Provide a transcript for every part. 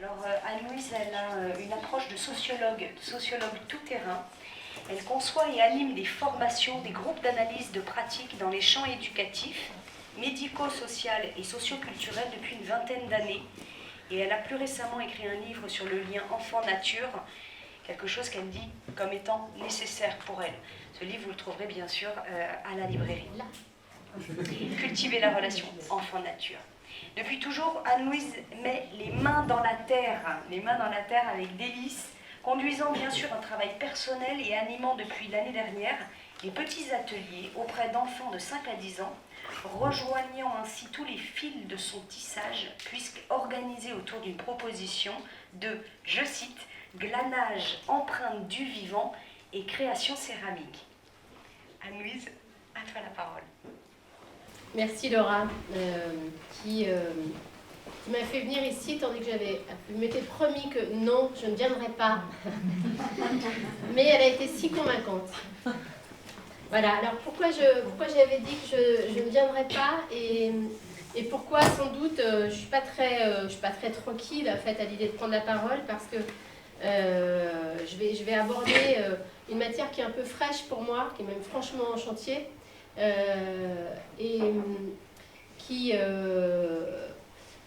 Anne-Louise, elle a une approche de sociologue tout-terrain. Elle conçoit et anime des formations, des groupes d'analyse de pratiques dans les champs éducatifs, médico-social et socio-culturel depuis une vingtaine d'années. Et elle a plus récemment écrit un livre sur le lien enfant-nature, quelque chose qu'elle dit comme étant nécessaire pour elle. Ce livre, vous le trouverez bien sûr à la librairie. Cultiver la relation enfant-nature. Depuis toujours, Anne-Louise met les mains dans la terre avec délice, conduisant bien sûr un travail personnel et animant depuis l'année dernière les petits ateliers auprès d'enfants de 5 à 10 ans, rejoignant ainsi tous les fils de son tissage, puisqu'organisé autour d'une proposition de, je cite, glanage, empreinte du vivant et création céramique. Anne-Louise, à toi la parole. Merci Laura, qui m'a fait venir ici, tandis que je m'étais promis que non, je ne viendrai pas. Mais elle a été si convaincante. Voilà, alors pourquoi j'avais dit que je ne viendrais pas et pourquoi sans doute je ne suis pas très tranquille en fait, à l'idée de prendre la parole, parce que je vais aborder une matière qui est un peu fraîche pour moi, qui est même franchement en chantier. Et qui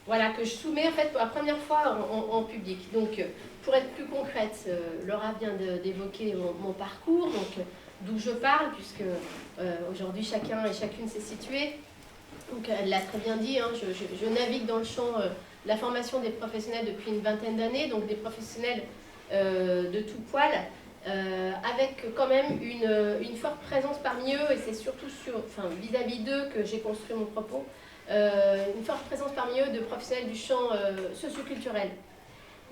voilà, que je soumets en fait pour la première fois en public. Donc pour être plus concrète, Laura vient d'évoquer mon parcours, donc d'où je parle, puisque aujourd'hui chacun et chacune s'est situé. Donc elle l'a très bien dit, hein, je navigue dans le champ de la formation des professionnels depuis une vingtaine d'années, donc des professionnels de tout poil. Avec quand même une forte présence parmi eux, et c'est surtout vis-à-vis d'eux que j'ai construit mon propos, une forte présence parmi eux de professionnels du champ socioculturel,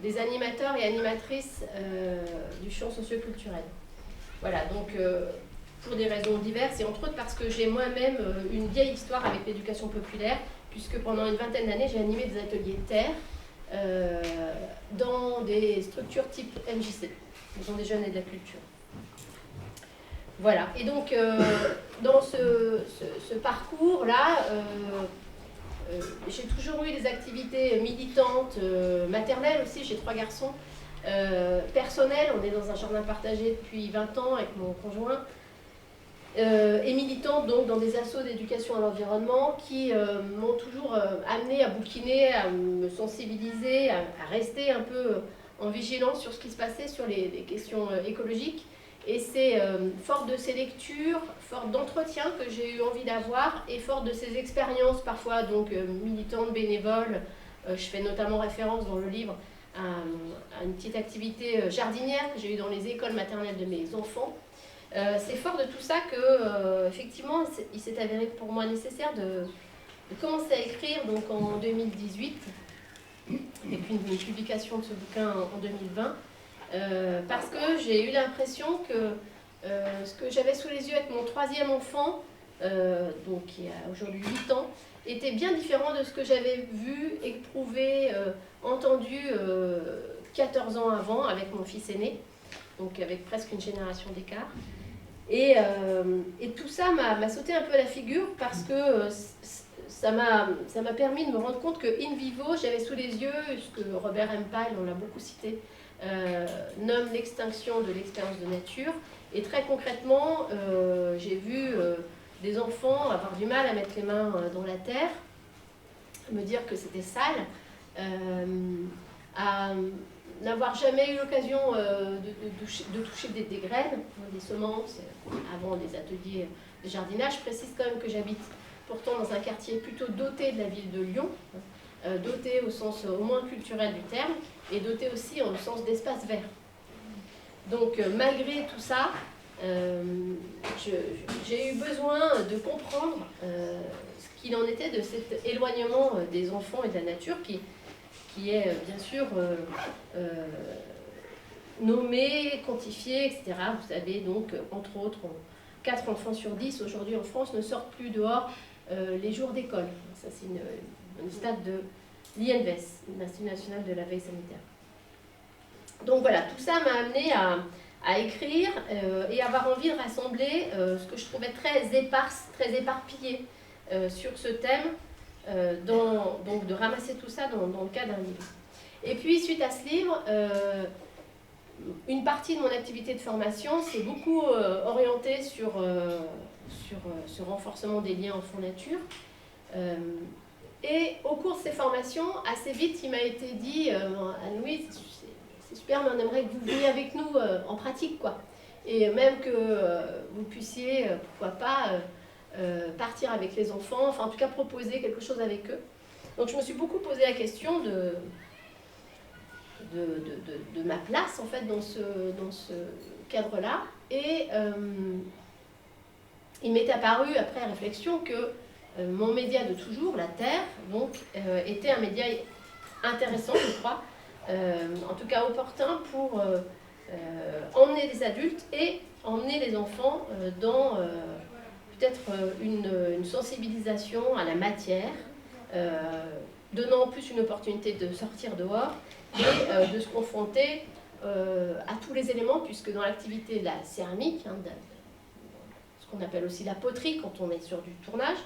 des animateurs et animatrices du champ socioculturel. Voilà, donc pour des raisons diverses, et entre autres parce que j'ai moi-même une vieille histoire avec l'éducation populaire, puisque pendant une vingtaine d'années, j'ai animé des ateliers terre dans des structures type MJC. Maison des jeunes et de la culture. Voilà, et donc dans ce parcours-là, j'ai toujours eu des activités militantes, maternelles aussi, j'ai 3 garçons, personnelles, on est dans un jardin partagé depuis 20 ans avec mon conjoint, et militantes donc dans des assos d'éducation à l'environnement qui m'ont toujours amenée à bouquiner, à me sensibiliser, à rester un peu en vigilance sur ce qui se passait sur les questions écologiques. Et c'est fort de ces lectures, fort d'entretiens que j'ai eu envie d'avoir, et fort de ces expériences parfois donc militantes, bénévoles. Je fais notamment référence dans le livre à une petite activité jardinière que j'ai eue dans les écoles maternelles de mes enfants. C'est fort de tout ça que, effectivement, il s'est avéré pour moi nécessaire de commencer à écrire donc en 2018, avec une publication de ce bouquin en 2020, parce que j'ai eu l'impression que ce que j'avais sous les yeux avec mon 3e enfant, donc qui a aujourd'hui 8 ans, était bien différent de ce que j'avais vu, éprouvé, entendu 14 ans avant avec mon fils aîné, donc avec presque une génération d'écart. Et tout ça m'a sauté un peu à la figure, parce que ça m'a permis de me rendre compte que in vivo, j'avais sous les yeux ce que Robert Hempel, on l'a beaucoup cité, nomme l'extinction de l'expérience de nature. Et très concrètement, j'ai vu des enfants avoir du mal à mettre les mains dans la terre, me dire que c'était sale, à n'avoir jamais eu l'occasion de toucher des graines, des semences, avant des ateliers de jardinage. Je précise quand même que j'habite pourtant dans un quartier plutôt doté de la ville de Lyon, doté au sens au moins culturel du terme, et doté aussi au sens d'espace vert. Donc malgré tout ça, j'ai eu besoin de comprendre ce qu'il en était de cet éloignement des enfants et de la nature qui est bien sûr nommé, quantifié, etc. Vous savez, donc, entre autres, 4 enfants sur 10 aujourd'hui en France ne sortent plus dehors les jours d'école. Ça, c'est une stat de l'INVES, l'Institut national de la veille sanitaire. Donc voilà, tout ça m'a amené à écrire et avoir envie de rassembler ce que je trouvais très éparse, très éparpillé sur ce thème, donc de ramasser tout ça dans le cas d'un livre. Et puis, suite à ce livre, une partie de mon activité de formation s'est beaucoup orientée sur ce renforcement des liens en fond nature. Et au cours de ces formations, assez vite, il m'a été dit Anne-Louise, c'est super, mais on aimerait que vous veniez avec nous en pratique, quoi. Et même que vous puissiez, pourquoi pas, partir avec les enfants, enfin en tout cas proposer quelque chose avec eux. Donc je me suis beaucoup posé la question de ma place en fait dans ce cadre-là. Et il m'est apparu après réflexion que mon média de toujours, la Terre, donc, était un média intéressant, je crois, en tout cas opportun pour emmener les adultes et emmener les enfants dans peut-être une sensibilisation à la matière, donnant en plus une opportunité de sortir dehors et de se confronter à tous les éléments, puisque dans l'activité de la céramique, hein, ce qu'on appelle aussi la poterie quand on est sur du tournage,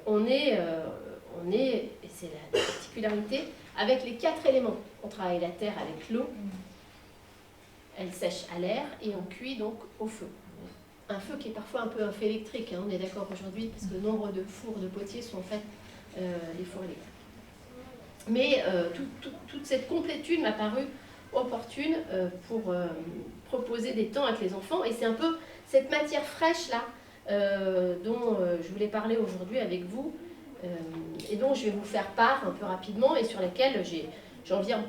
on est, et c'est la particularité, avec les 4 éléments. On travaille la terre avec l'eau, elle sèche à l'air et on cuit donc au feu. Un feu qui est parfois un peu un feu électrique, hein, on est d'accord aujourd'hui, parce que le nombre de fours de potiers sont en fait des fours électriques. Mais toute cette complétude m'a paru opportune pour proposer des temps avec les enfants, et c'est un peu cette matière fraîche-là dont je voulais parler aujourd'hui avec vous, et dont je vais vous faire part un peu rapidement, et sur laquelle j'ai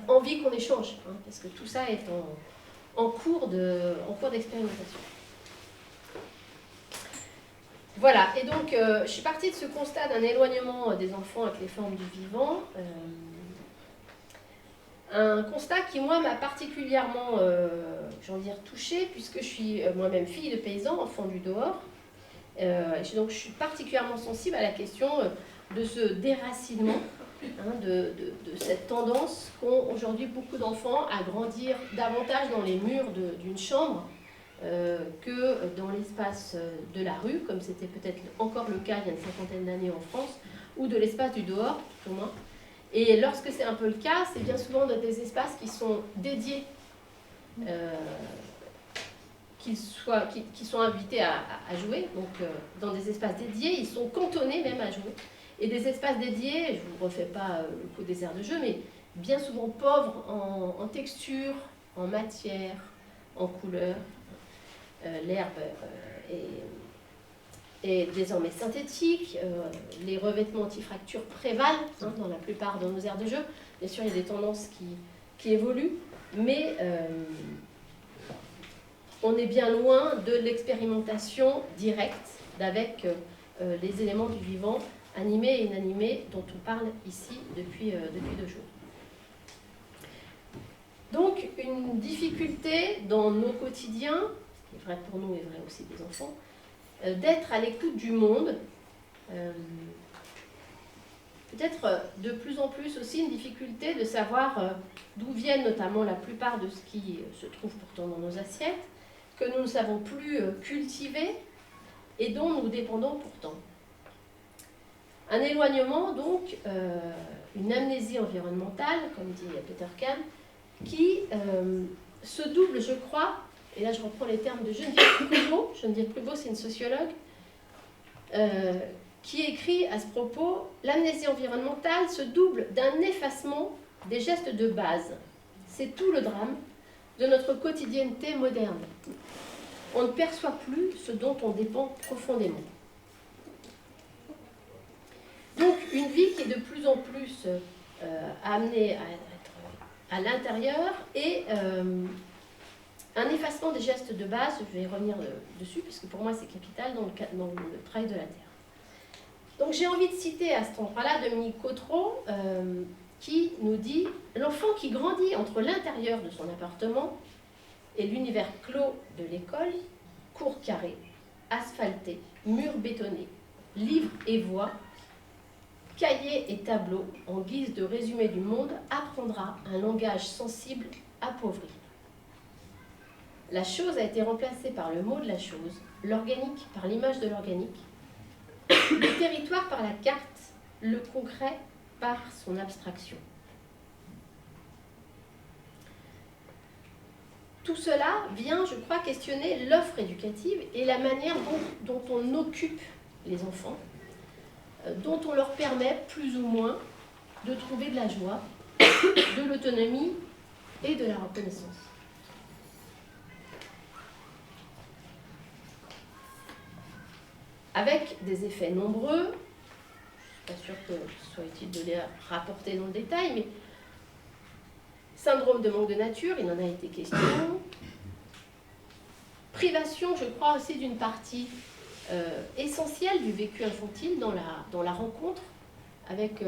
envie qu'on échange, hein, parce que tout ça est en cours d'expérimentation. Voilà, et donc je suis partie de ce constat d'un éloignement des enfants avec les formes du vivant, un constat qui, moi, m'a particulièrement, touchée, puisque je suis moi-même fille de paysan, enfant du dehors. Donc je suis particulièrement sensible à la question de ce déracinement, hein, de cette tendance qu'ont aujourd'hui beaucoup d'enfants à grandir davantage dans les murs d'une chambre que dans l'espace de la rue, comme c'était peut-être encore le cas il y a une cinquantaine d'années en France, ou de l'espace du dehors, tout au moins. Et lorsque c'est un peu le cas, c'est bien souvent dans des espaces qui sont dédiés, qui sont invités à jouer, donc dans des espaces dédiés, ils sont cantonnés même à jouer. Et des espaces dédiés, je ne vous refais pas le coup des aires de jeu, mais bien souvent pauvres en texture, en matière, en couleur. L'herbe est désormais synthétique, les revêtements anti-fracture prévalent dans la plupart de nos aires de jeu. Bien sûr, il y a des tendances qui évoluent, mais on est bien loin de l'expérimentation directe avec les éléments du vivant, animés et inanimés, dont on parle ici depuis 2 jours. Donc, une difficulté dans nos quotidiens, ce qui est vrai pour nous et vrai aussi des enfants, d'être à l'écoute du monde. Peut-être de plus en plus aussi une difficulté de savoir d'où viennent notamment la plupart de ce qui se trouve pourtant dans nos assiettes, que nous ne savons plus cultiver et dont nous dépendons pourtant. Un éloignement donc, une amnésie environnementale, comme dit Peter Kahn, qui se double, je crois, et là je reprends les termes de Geneviève Pruvot, c'est une sociologue, qui écrit à ce propos, l'amnésie environnementale se double d'un effacement des gestes de base. C'est tout le drame de notre quotidienneté moderne. On ne perçoit plus ce dont on dépend profondément. Donc une vie qui est de plus en plus amenée à être à l'intérieur et un effacement des gestes de base, je vais revenir dessus, puisque pour moi c'est capital dans le travail de la Terre. Donc j'ai envie de citer à cet endroit-là Dominique Cotreau, qui nous dit « L'enfant qui grandit entre l'intérieur de son appartement et l'univers clos de l'école, cours carrés, asphaltés, murs bétonnés, livres et voix, cahiers et tableaux, en guise de résumé du monde, apprendra un langage sensible appauvri. La chose a été remplacée par le mot de la chose, l'organique par l'image de l'organique, le territoire par la carte, le concret par son abstraction. tout cela vient, je crois, questionner l'offre éducative et la manière dont on occupe les enfants, dont on leur permet plus ou moins de trouver de la joie, de l'autonomie et de la reconnaissance. Avec des effets nombreux, je ne suis pas sûre que ce soit utile de les rapporter dans le détail, mais syndrome de manque de nature, il en a été question. Privation, je crois aussi d'une partie essentielle du vécu infantile dans la rencontre avec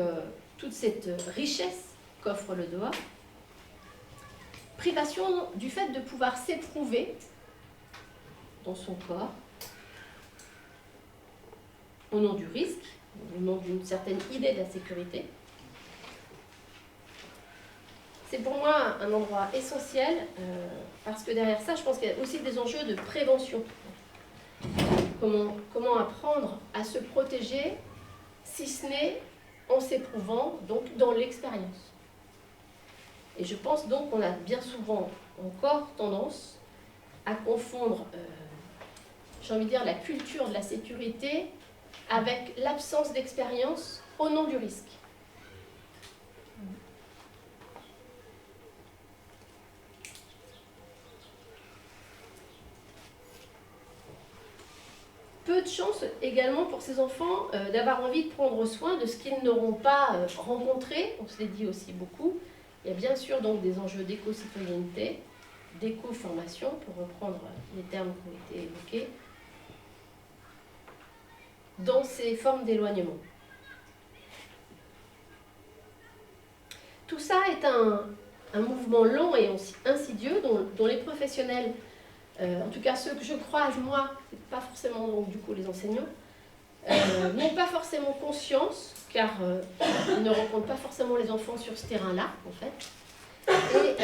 toute cette richesse qu'offre le dehors. Privation du fait de pouvoir s'éprouver dans son corps au nom du risque, au nom d'une certaine idée de la sécurité. C'est pour moi un endroit essentiel parce que derrière ça, je pense qu'il y a aussi des enjeux de prévention. Comment apprendre à se protéger, si ce n'est en s'éprouvant, donc dans l'expérience. Et je pense donc qu'on a bien souvent encore tendance à confondre, j'ai envie de dire, la culture de la sécurité avec l'absence d'expérience au nom du risque. Peu de chance également pour ces enfants d'avoir envie de prendre soin de ce qu'ils n'auront pas rencontré. On se l'est dit aussi beaucoup. Il y a bien sûr donc des enjeux d'éco-citoyenneté, d'éco-formation, pour reprendre les termes qui ont été évoqués, dans ces formes d'éloignement. Tout ça est un mouvement lent et insidieux dont les professionnels, en tout cas ceux que je croise moi, pas forcément donc, du coup les enseignants, n'ont pas forcément conscience, car ils ne rencontrent pas forcément les enfants sur ce terrain-là, en fait, et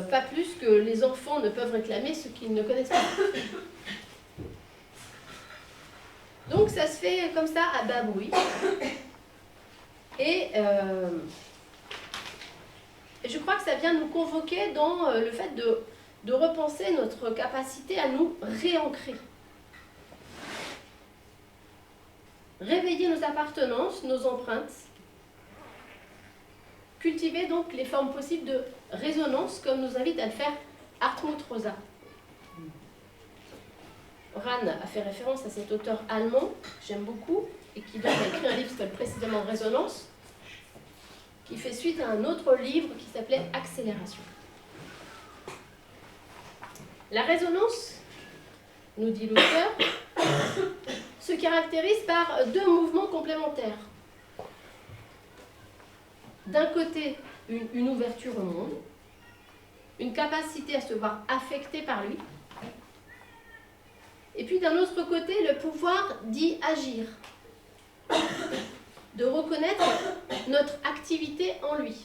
pas plus que les enfants ne peuvent réclamer ce qu'ils ne connaissent pas. Donc ça se fait comme ça à bas bruit. Et je crois que ça vient nous convoquer dans le fait de repenser notre capacité à nous réancrer. Réveiller nos appartenances, nos empreintes. Cultiver donc les formes possibles de résonance, comme nous invite à le faire Hartmut Rosa. Ran a fait référence à cet auteur allemand, que j'aime beaucoup, et qui a écrit un livre qui s'appelle précisément Résonance, qui fait suite à un autre livre qui s'appelait Accélération. La résonance, nous dit l'auteur, se caractérise par deux mouvements complémentaires. D'un côté, une ouverture au monde, une capacité à se voir affecté par lui, et puis d'un autre côté, le pouvoir d'y agir, de reconnaître notre activité en lui.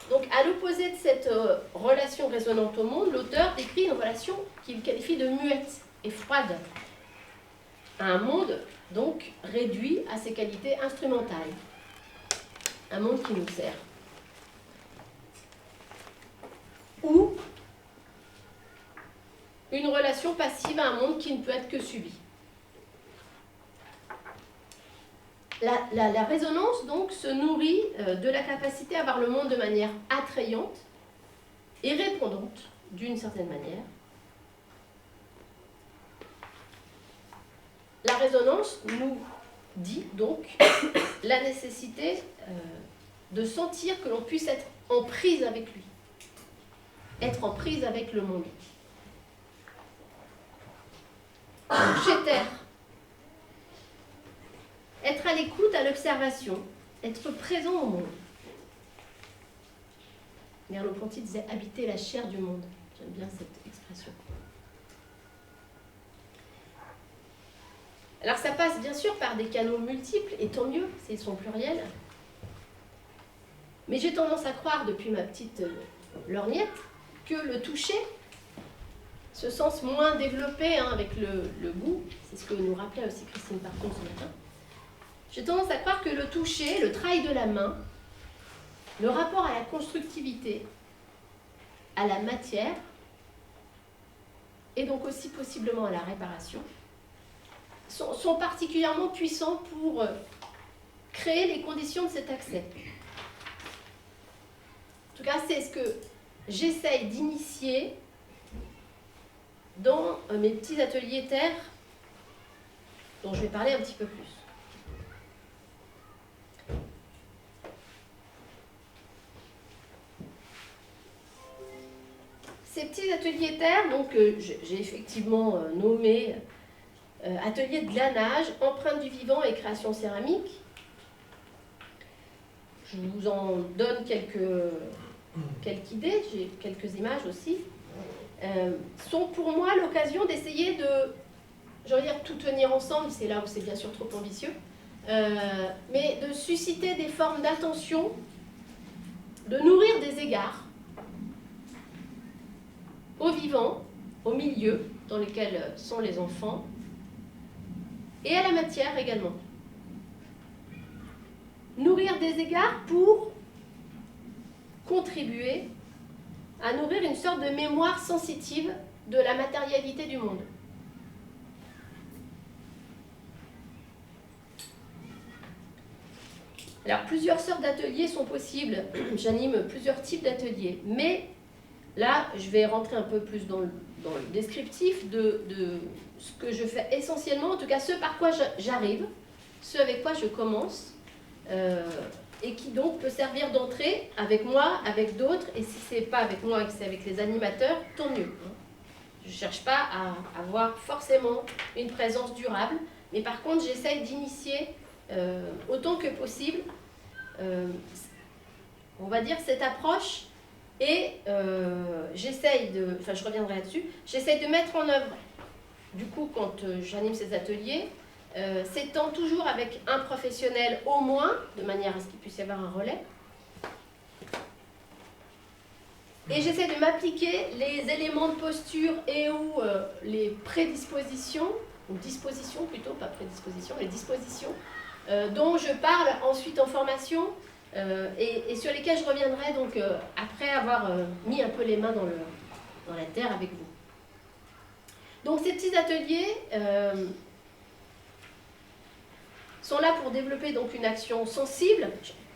Donc, à l'opposé de cette relation résonante au monde, l'auteur décrit une relation qu'il qualifie de muette et froide, à un monde donc réduit à ses qualités instrumentales, un monde qui nous sert. Ou une relation passive à un monde qui ne peut être que subi. La résonance, donc, se nourrit de la capacité à voir le monde de manière attrayante et répondante, d'une certaine manière. La résonance nous dit, donc, la nécessité de sentir que l'on puisse être en prise avec lui, être en prise avec le monde. Chez Terre, être à l'écoute, à l'observation, être présent au monde. Merleau-Ponty disait habiter la chair du monde. J'aime bien cette expression. Alors ça passe bien sûr par des canaux multiples, et tant mieux, s'ils sont pluriels. Mais j'ai tendance à croire, depuis ma petite lorgnette, que le toucher, ce sens moins développé avec le goût, c'est ce que nous rappelait aussi Christine Parton ce matin, j'ai tendance à croire que le toucher, le travail de la main, le rapport à la constructivité, à la matière, et donc aussi possiblement à la réparation, sont particulièrement puissants pour créer les conditions de cet accès. En tout cas, c'est ce que j'essaye d'initier dans mes petits ateliers terre, dont je vais parler un petit peu plus. Ces petits ateliers terre, donc j'ai effectivement nommé atelier de glanage, empreinte du vivant et création céramique. Je vous en donne quelques idées, j'ai quelques images aussi. Sont pour moi l'occasion d'essayer de, je veux dire, tout tenir ensemble, c'est là où c'est bien sûr trop ambitieux, mais de susciter des formes d'attention, de nourrir des égards au vivant, au milieu dans lequel sont les enfants, et à la matière également. Nourrir des égards pour contribuer à nourrir une sorte de mémoire sensitive de la matérialité du monde. Alors, plusieurs sortes d'ateliers sont possibles. J'anime plusieurs types d'ateliers. Mais là, je vais rentrer un peu plus dans le descriptif de ce que je fais essentiellement, en tout cas ce par quoi j'arrive, ce avec quoi je commence, et qui donc peut servir d'entrée avec moi, avec d'autres, et si c'est pas avec moi et que c'est avec les animateurs, tant mieux. Je ne cherche pas à avoir forcément une présence durable, mais par contre j'essaye d'initier autant que possible, on va dire, cette approche, et j'essaye de, enfin je reviendrai là-dessus, j'essaye de mettre en œuvre, du coup quand j'anime ces ateliers, s'étant toujours avec un professionnel au moins, de manière à ce qu'il puisse y avoir un relais. Et j'essaie de m'appliquer les éléments de posture et ou les prédispositions, ou dispositions plutôt, pas prédispositions, les dispositions, dont je parle ensuite en formation et sur lesquelles je reviendrai donc après avoir mis un peu les mains dans la terre avec vous. Donc ces petits ateliers sont là pour développer donc une action sensible.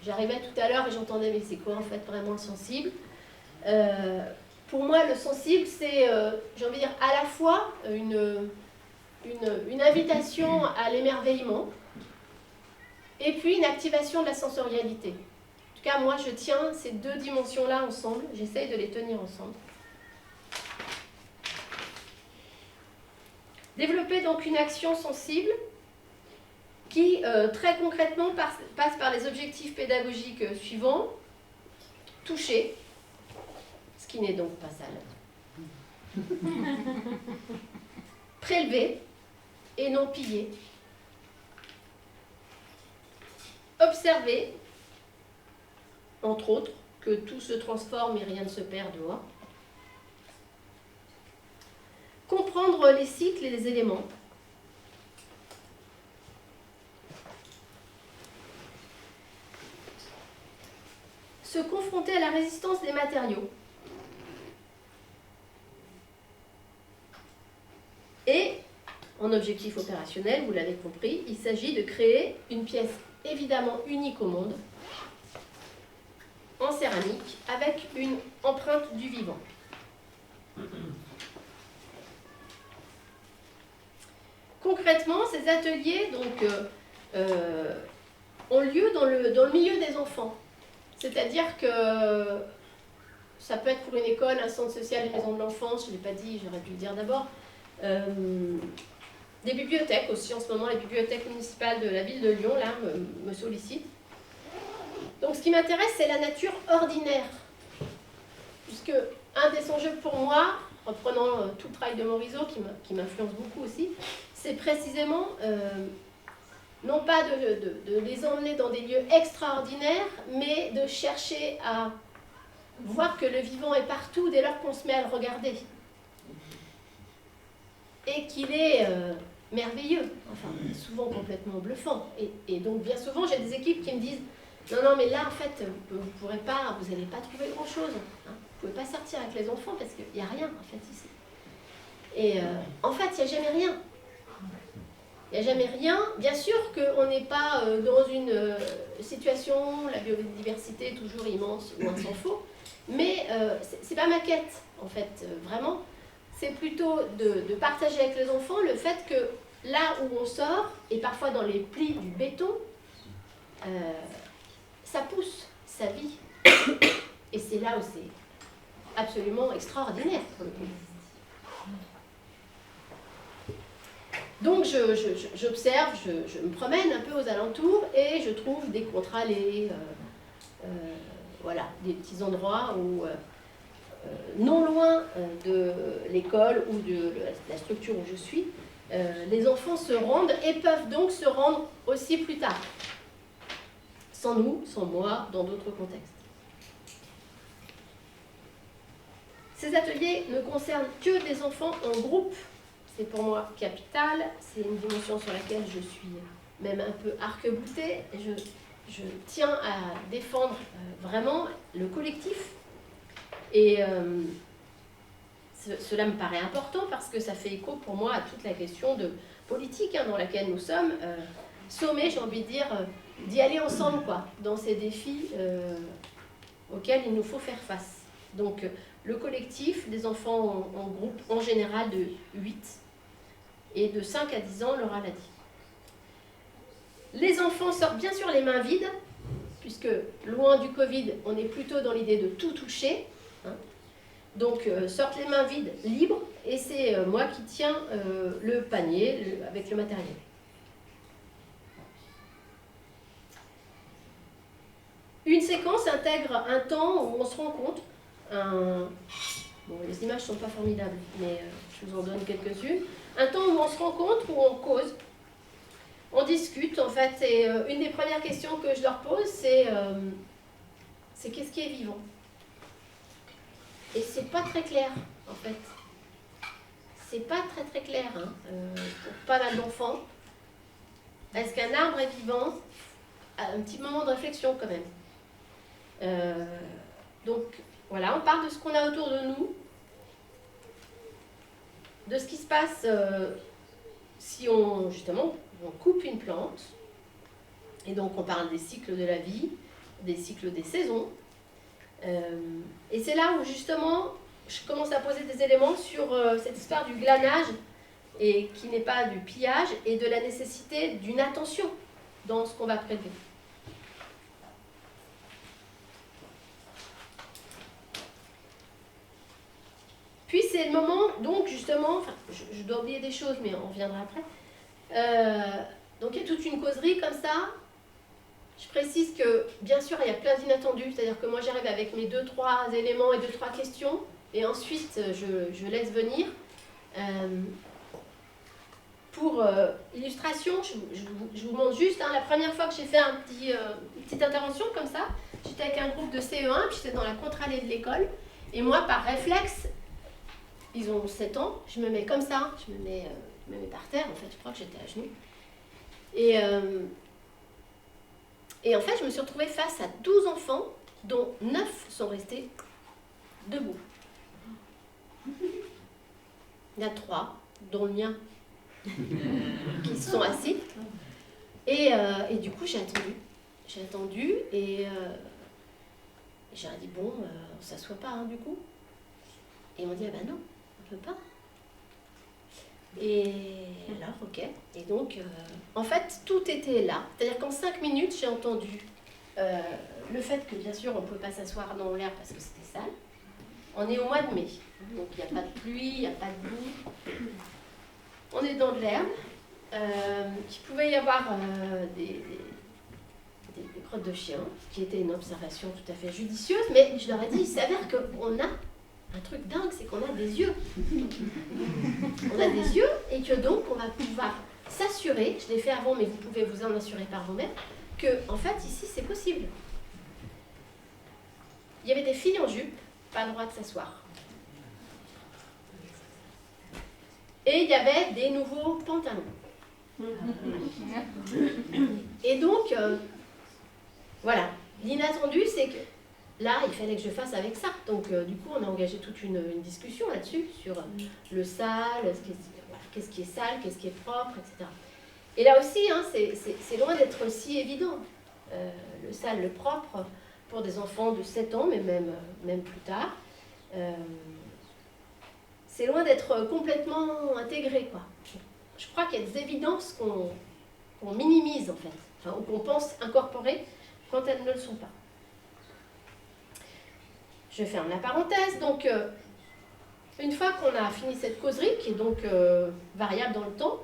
J'arrivais tout à l'heure et j'entendais, mais c'est quoi en fait vraiment le sensible ? Pour moi, le sensible, c'est, j'ai envie de dire, à la fois une invitation à l'émerveillement et puis une activation de la sensorialité. En tout cas, moi, je tiens ces deux dimensions-là ensemble. J'essaye de les tenir ensemble. Développer donc une action sensible qui, très concrètement, passe par les objectifs pédagogiques suivants. Toucher, ce qui n'est donc pas sale. Prélever et non piller. Observer, entre autres, que tout se transforme et rien ne se perd dehors. Comprendre les cycles et les éléments. Se confronter à la résistance des matériaux. Et, en objectif opérationnel, vous l'avez compris, il s'agit de créer une pièce évidemment unique au monde, en céramique, avec une empreinte du vivant. Concrètement, ces ateliers donc, ont lieu dans le milieu des enfants. C'est-à-dire que ça peut être pour une école, un centre social, une maison de l'enfance, je ne l'ai pas dit, j'aurais dû le dire d'abord. Des bibliothèques aussi, en ce moment, les bibliothèques municipales de la ville de Lyon, là, me sollicitent. Donc ce qui m'intéresse, c'est la nature ordinaire. Puisque un des enjeux pour moi, reprenant tout le travail de Morisot, qui m'influence beaucoup aussi, c'est précisément, non pas de les emmener dans des lieux extraordinaires, mais de chercher à voir que le vivant est partout dès lors qu'on se met à le regarder. Et qu'il est merveilleux, enfin souvent complètement bluffant. Et donc bien souvent j'ai des équipes qui me disent Non, mais là, en fait, vous n'allez pas trouver grand-chose. Hein. Vous ne pouvez pas sortir avec les enfants parce qu'il n'y a rien, en fait, ici. Et en fait, il n'y a jamais rien. Il n'y a jamais rien. Bien sûr qu'on n'est pas dans une situation, la biodiversité est toujours immense, loin s'en faut, mais c'est pas ma quête, en fait, vraiment. C'est plutôt de partager avec les enfants le fait que là où on sort, et parfois dans les plis du béton, ça pousse, ça vit. Et c'est là où c'est absolument extraordinaire pour le coup. Donc j'observe, je me promène un peu aux alentours et je trouve des contre-allées, voilà, des petits endroits où, non loin de l'école ou de la structure où je suis, les enfants se rendent et peuvent donc se rendre aussi plus tard. Sans nous, sans moi, dans d'autres contextes. Ces ateliers ne concernent que des enfants en groupe. C'est pour moi capital, c'est une dimension sur laquelle je suis même un peu arc-boutée. Je tiens à défendre vraiment le collectif. Et cela me paraît important parce que ça fait écho pour moi à toute la question de politique dans laquelle nous sommes. Sommés, j'ai envie de dire, d'y aller ensemble, quoi, dans ces défis auxquels il nous faut faire face. Donc, le collectif, des enfants en groupe, en général de 8, et de 5 à 10 ans, Laura l'a dit. Les enfants sortent bien sûr les mains vides, puisque loin du Covid, on est plutôt dans l'idée de tout toucher. Hein. Donc, sortent les mains vides, libres, et c'est moi qui tiens le panier avec le matériel. Une séquence intègre un temps où on se rencontre. Bon, les images ne sont pas formidables, mais je vous en donne quelques-unes. Un temps où on se rencontre, où on cause, on discute, en fait. Et une des premières questions que je leur pose, c'est qu'est-ce qui est vivant? Et c'est pas très clair, en fait. C'est pas très clair, hein, pour pas mal d'enfants. Est-ce qu'un arbre est vivant? Un petit moment de réflexion, quand même. Donc, voilà, on parle de ce qu'on a autour de nous, de ce qui se passe si on, justement, on coupe une plante. Et donc, on parle des cycles de la vie, des cycles des saisons. Et c'est là où, justement, je commence à poser des éléments sur cette histoire du glanage, et qui n'est pas du pillage, et de la nécessité d'une attention dans ce qu'on va prélever. Puis c'est le moment, donc justement, enfin, je dois oublier des choses, mais on reviendra après. Donc il y a toute une causerie comme ça. Je précise que, bien sûr, il y a plein d'inattendus, c'est-à-dire que moi j'arrive avec mes 2-3 éléments et 2-3 questions, et ensuite je laisse venir. Pour illustration, je vous montre juste, la première fois que j'ai fait une petite intervention comme ça, j'étais avec un groupe de CE1, puis j'étais dans la contre-allée de l'école, et moi, par réflexe, ils ont 7 ans, je me mets comme ça, je me mets par terre, en fait, je crois que j'étais à genoux. Et en fait, je me suis retrouvée face à 12 enfants, dont 9 sont restés debout. Il y a 3, dont le mien, qui se sont assis. Et du coup, j'ai attendu, et j'ai dit, bon, on s'assoit pas, du coup. Et ils m'ont dit, ah ben non, on ne peut pas. Et alors, ok. Et donc, en fait, tout était là. C'est-à-dire qu'en 5 minutes, j'ai entendu le fait que, bien sûr, on ne peut pas s'asseoir dans l'air parce que c'était sale. On est au mois de mai, donc il n'y a pas de pluie, il n'y a pas de boue. On est dans de l'herbe. Il pouvait y avoir des crottes de chiens, ce qui était une observation tout à fait judicieuse, mais je leur ai dit, il s'avère qu'on a un truc dingue, c'est qu'on a des yeux. On a des yeux, et que donc on va pouvoir s'assurer, je l'ai fait avant, mais vous pouvez vous en assurer par vous-même, que, en fait, ici, c'est possible. Il y avait des filles en jupe, pas le droit de s'asseoir. Et il y avait des nouveaux pantalons. Et donc, Voilà. L'inattendu, c'est que là, il fallait que je fasse avec ça. Donc, du coup, on a engagé toute une discussion là-dessus, sur le sale, qu'est-ce qui est sale, qu'est-ce qui est propre, etc. Et là aussi, hein, c'est loin d'être si évident. Le sale, le propre, pour des enfants de 7 ans, mais même plus tard, c'est loin d'être complètement intégré, quoi. Je crois qu'il y a des évidences qu'on minimise, en fait, enfin, ou qu'on pense incorporer quand elles ne le sont pas. Je ferme la parenthèse. Donc, une fois qu'on a fini cette causerie, qui est donc variable dans le temps,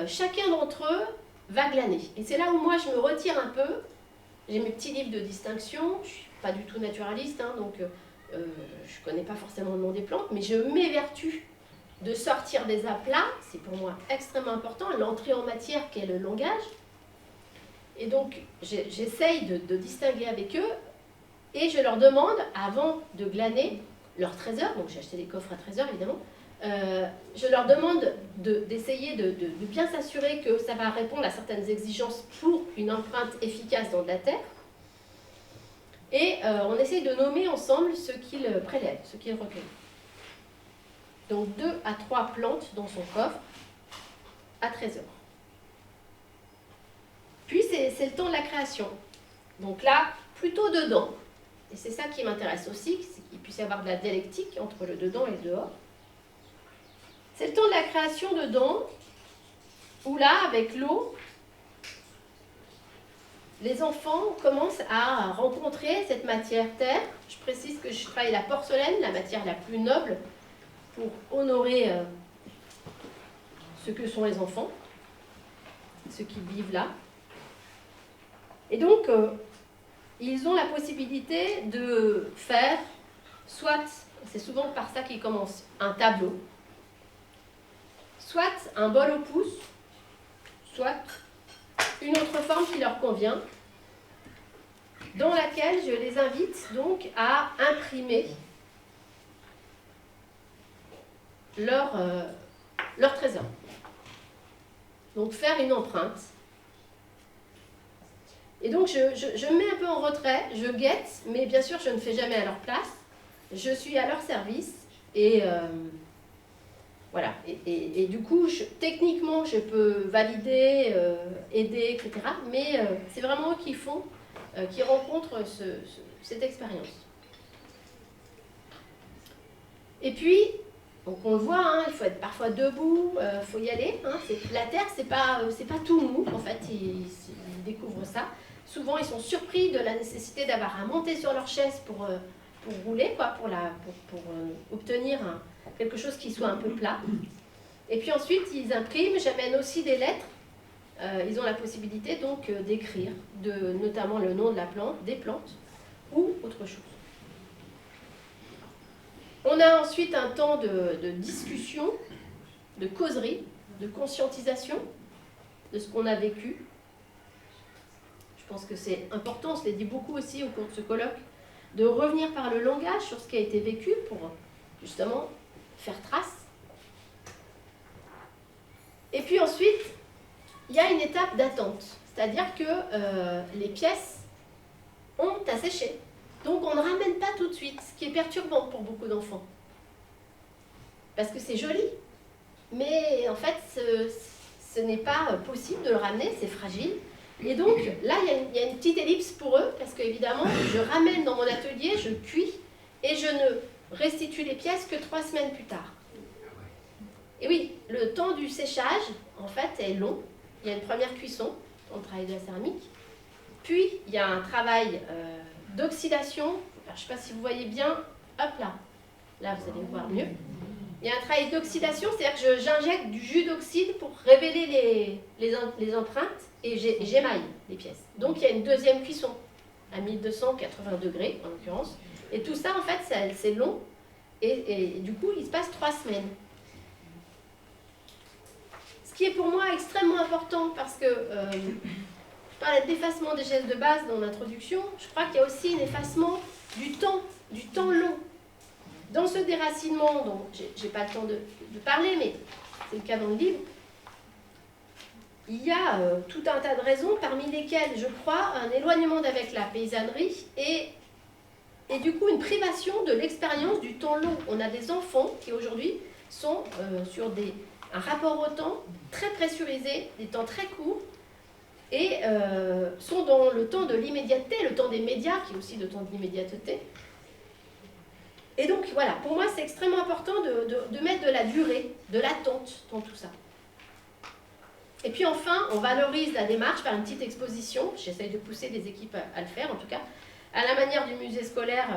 chacun d'entre eux va glaner. Et c'est là où moi, je me retire un peu. J'ai mes petits livres de distinction. Je ne suis pas du tout naturaliste, hein, donc je ne connais pas forcément le nom des plantes, mais je m'évertue de sortir des aplats. C'est pour moi extrêmement important, l'entrée en matière qui est le langage. Et donc, j'essaye de distinguer avec eux. Et je leur demande, avant de glaner leur trésor, donc j'ai acheté des coffres à trésor évidemment, je leur demande d'essayer de bien s'assurer que ça va répondre à certaines exigences pour une empreinte efficace dans de la terre. Et on essaye de nommer ensemble ce qu'ils prélèvent, ce qu'ils recueillent. Donc 2 à 3 plantes dans son coffre à trésor. Puis c'est le temps de la création. Donc là, plutôt dedans. Et c'est ça qui m'intéresse aussi, c'est qu'il puisse y avoir de la dialectique entre le dedans et le dehors. C'est le temps de la création dedans, où là, avec l'eau, les enfants commencent à rencontrer cette matière terre. Je précise que je travaille la porcelaine, la matière la plus noble, pour honorer ce que sont les enfants, ceux qui vivent là. Et donc, ils ont la possibilité de faire, soit, c'est souvent par ça qu'ils commencent, un tableau, soit un bol au pouce, soit une autre forme qui leur convient, dans laquelle je les invite donc à imprimer leur trésor. Donc faire une empreinte. Et donc, je me mets un peu en retrait, je guette, mais bien sûr, je ne fais jamais à leur place. Je suis à leur service. Et voilà. Et du coup, techniquement, je peux valider, aider, etc. Mais c'est vraiment eux qui font, qui rencontrent cette expérience. Et puis, donc on le voit, hein, il faut être parfois debout, il faut y aller. Hein, la terre, c'est pas tout mou, en fait, ils découvrent ça. Souvent, ils sont surpris de la nécessité d'avoir à monter sur leur chaise pour rouler, quoi, pour obtenir quelque chose qui soit un peu plat. Et puis ensuite, ils impriment, j'amène aussi des lettres. Ils ont la possibilité donc d'écrire, notamment le nom de la plante, des plantes, ou autre chose. On a ensuite un temps de discussion, de causerie, de conscientisation de ce qu'on a vécu. Je pense que c'est important, on se l'est dit beaucoup aussi au cours de ce colloque, de revenir par le langage sur ce qui a été vécu pour justement faire trace. Et puis ensuite, il y a une étape d'attente, c'est-à-dire que les pièces ont à sécher. Donc on ne ramène pas tout de suite, ce qui est perturbant pour beaucoup d'enfants. Parce que c'est joli, mais en fait ce n'est pas possible de le ramener, c'est fragile. Et donc là il y a une petite ellipse pour eux, parce qu'évidemment je ramène dans mon atelier, je cuis, et je ne restitue les pièces que 3 semaines plus tard. Et oui, le temps du séchage, en fait, est long. Il y a une première cuisson, on travaille de la céramique. Puis, il y a un travail d'oxydation. Alors, je ne sais pas si vous voyez bien. Hop là. Là, vous allez voir mieux. Il y a un travail d'oxydation, c'est-à-dire que j'injecte du jus d'oxyde pour révéler les empreintes et j'émaille les pièces. Donc, il y a une deuxième cuisson à 1280 degrés, en l'occurrence. Et tout ça, en fait, c'est long. Et du coup, il se passe 3 semaines. Ce qui est pour moi extrêmement important, parce que je parlais d'effacement des gestes de base dans l'introduction, je crois qu'il y a aussi un effacement du temps long. Dans ce déracinement, dont je n'ai pas le temps de parler, mais c'est le cas dans le livre, il y a tout un tas de raisons, parmi lesquelles, je crois, un éloignement avec la paysannerie et du coup une privation de l'expérience du temps long. On a des enfants qui aujourd'hui sont sur un rapport au temps très pressurisé, des temps très courts, et sont dans le temps de l'immédiateté, le temps des médias, qui est aussi le temps de l'immédiateté. Et donc voilà, pour moi c'est extrêmement important de mettre de la durée, de l'attente dans tout ça. Et puis enfin, on valorise la démarche par une petite exposition, j'essaye de pousser des équipes à le faire en tout cas, à la manière du musée scolaire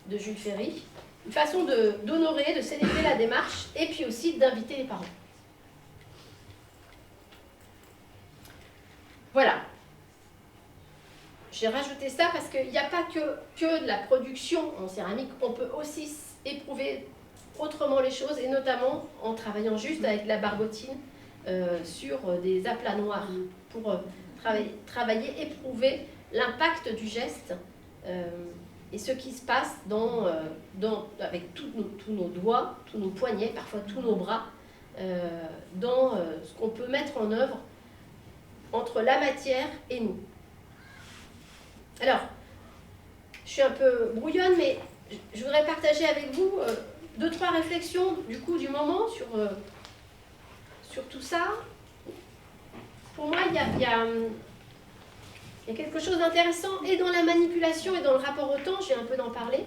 de Jules Ferry, une façon d'honorer, de célébrer la démarche et puis aussi d'inviter les parents. Voilà. J'ai rajouté ça parce qu'il n'y a pas que de la production en céramique, on peut aussi éprouver autrement les choses et notamment en travaillant juste avec la barbotine sur des aplats noirs pour travailler, éprouver l'impact du geste et ce qui se passe avec tous nos doigts, tous nos poignets, parfois tous nos bras, dans ce qu'on peut mettre en œuvre entre la matière et nous. Alors, je suis un peu brouillonne, mais je voudrais partager avec vous 2-3 réflexions du moment sur tout ça. Pour moi, il y a quelque chose d'intéressant et dans la manipulation et dans le rapport au temps, j'ai un peu d'en parler.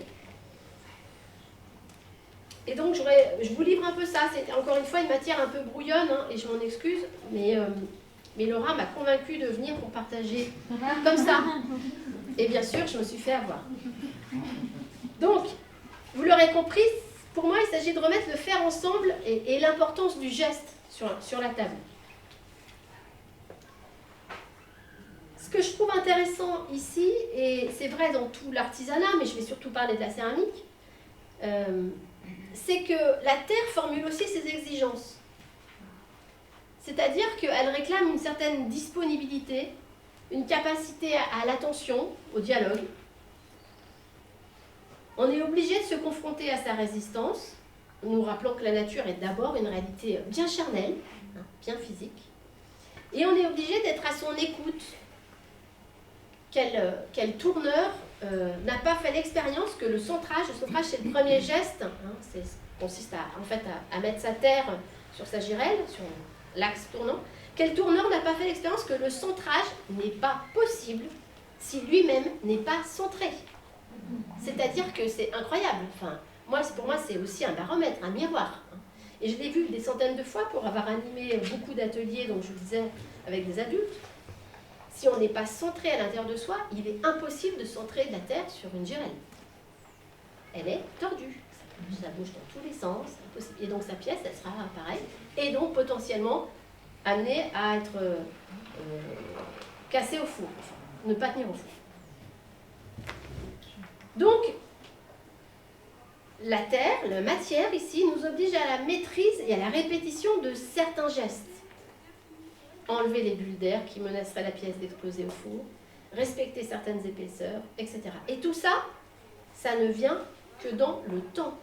Et donc, je vous livre un peu ça. C'est encore une fois une matière un peu brouillonne, hein, et je m'en excuse, mais Laura m'a convaincue de venir pour partager comme ça. Et bien sûr, je me suis fait avoir. Donc, vous l'aurez compris, pour moi, il s'agit de remettre le faire ensemble et l'importance du geste sur la table. Ce que je trouve intéressant ici, et c'est vrai dans tout l'artisanat, mais je vais surtout parler de la céramique, c'est que la terre formule aussi ses exigences. C'est-à-dire qu'elle réclame une certaine disponibilité, une capacité à l'attention, au dialogue. On est obligé de se confronter à sa résistance, nous rappelant que la nature est d'abord une réalité bien charnelle, bien physique. Et on est obligé d'être à son écoute. Quel tourneur n'a pas fait l'expérience que le centrage c'est le premier geste, ça consiste à mettre sa terre sur sa girelle, sur l'axe tournant. Quel tourneur n'a pas fait l'expérience que le centrage n'est pas possible si lui-même n'est pas centré? C'est-à-dire que c'est incroyable. Enfin, pour moi, c'est aussi un baromètre, un miroir. Et je l'ai vu des centaines de fois pour avoir animé beaucoup d'ateliers, donc je vous disais, avec des adultes. Si on n'est pas centré à l'intérieur de soi, il est impossible de centrer de la terre sur une girelle. Elle est tordue. Ça bouge dans tous les sens. Et donc sa pièce, elle sera pareille. Et donc potentiellement amenée à être cassée au four. Enfin, ne pas tenir au four. Donc, la terre, la matière ici, nous oblige à la maîtrise et à la répétition de certains gestes. Enlever les bulles d'air qui menaceraient la pièce d'exploser au four, respecter certaines épaisseurs, etc. Et tout ça, ça ne vient que dans le temps.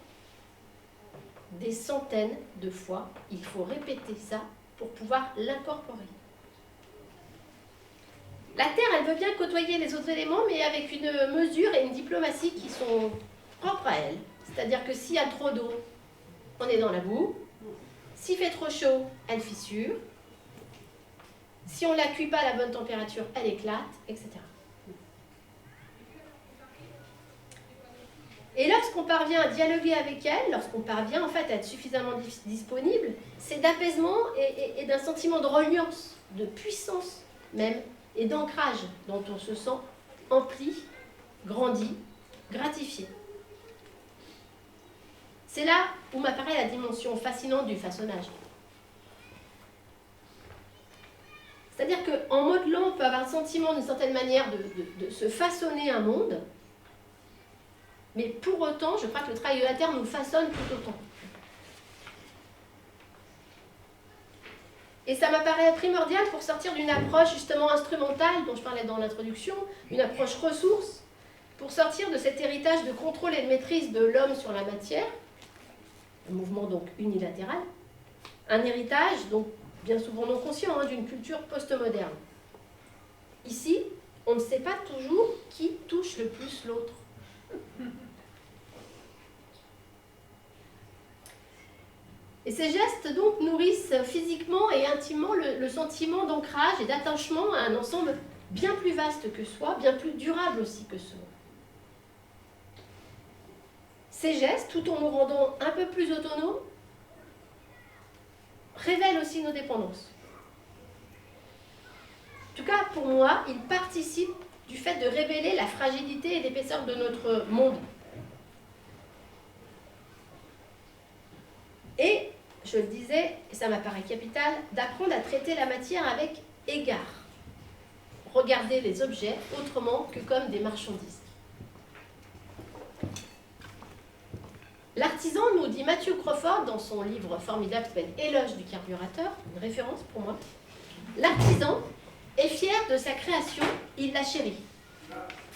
Des centaines de fois, il faut répéter ça pour pouvoir l'incorporer. La terre, elle veut bien côtoyer les autres éléments, mais avec une mesure et une diplomatie qui sont propres à elle. C'est-à-dire que s'il y a trop d'eau, on est dans la boue. S'il fait trop chaud, elle fissure. Si on ne la cuit pas à la bonne température, elle éclate, etc. Et lorsqu'on parvient à dialoguer avec elle, lorsqu'on parvient en fait à être suffisamment disponible, c'est d'apaisement et d'un sentiment de reliance, de puissance même, et d'ancrage dont on se sent empli, grandi, gratifié. C'est là où m'apparaît la dimension fascinante du façonnage. C'est-à-dire qu'en modelant, on peut avoir le sentiment d'une certaine manière de se façonner un monde, mais pour autant, je crois que le travail de la terre nous façonne tout autant. Et ça m'apparaît primordial pour sortir d'une approche justement instrumentale dont je parlais dans l'introduction, une approche ressource, pour sortir de cet héritage de contrôle et de maîtrise de l'homme sur la matière, un mouvement donc unilatéral, un héritage donc bien souvent non conscient, hein, d'une culture postmoderne. Ici, on ne sait pas toujours qui touche le plus l'autre. Et ces gestes donc nourrissent physiquement et intimement le sentiment d'ancrage et d'attachement à un ensemble bien plus vaste que soi, bien plus durable aussi que soi. Ces gestes, tout en nous rendant un peu plus autonomes, révèlent aussi nos dépendances. En tout cas, pour moi, ils participent du fait de révéler la fragilité et l'épaisseur de notre monde. Et, je le disais, et ça m'apparaît capital, d'apprendre à traiter la matière avec égard. Regarder les objets autrement que comme des marchandises. L'artisan, nous dit Matthew Crawford dans son livre formidable qui s'appelle Éloge du carburateur, une référence pour moi. L'artisan est fier de sa création, il la chérit.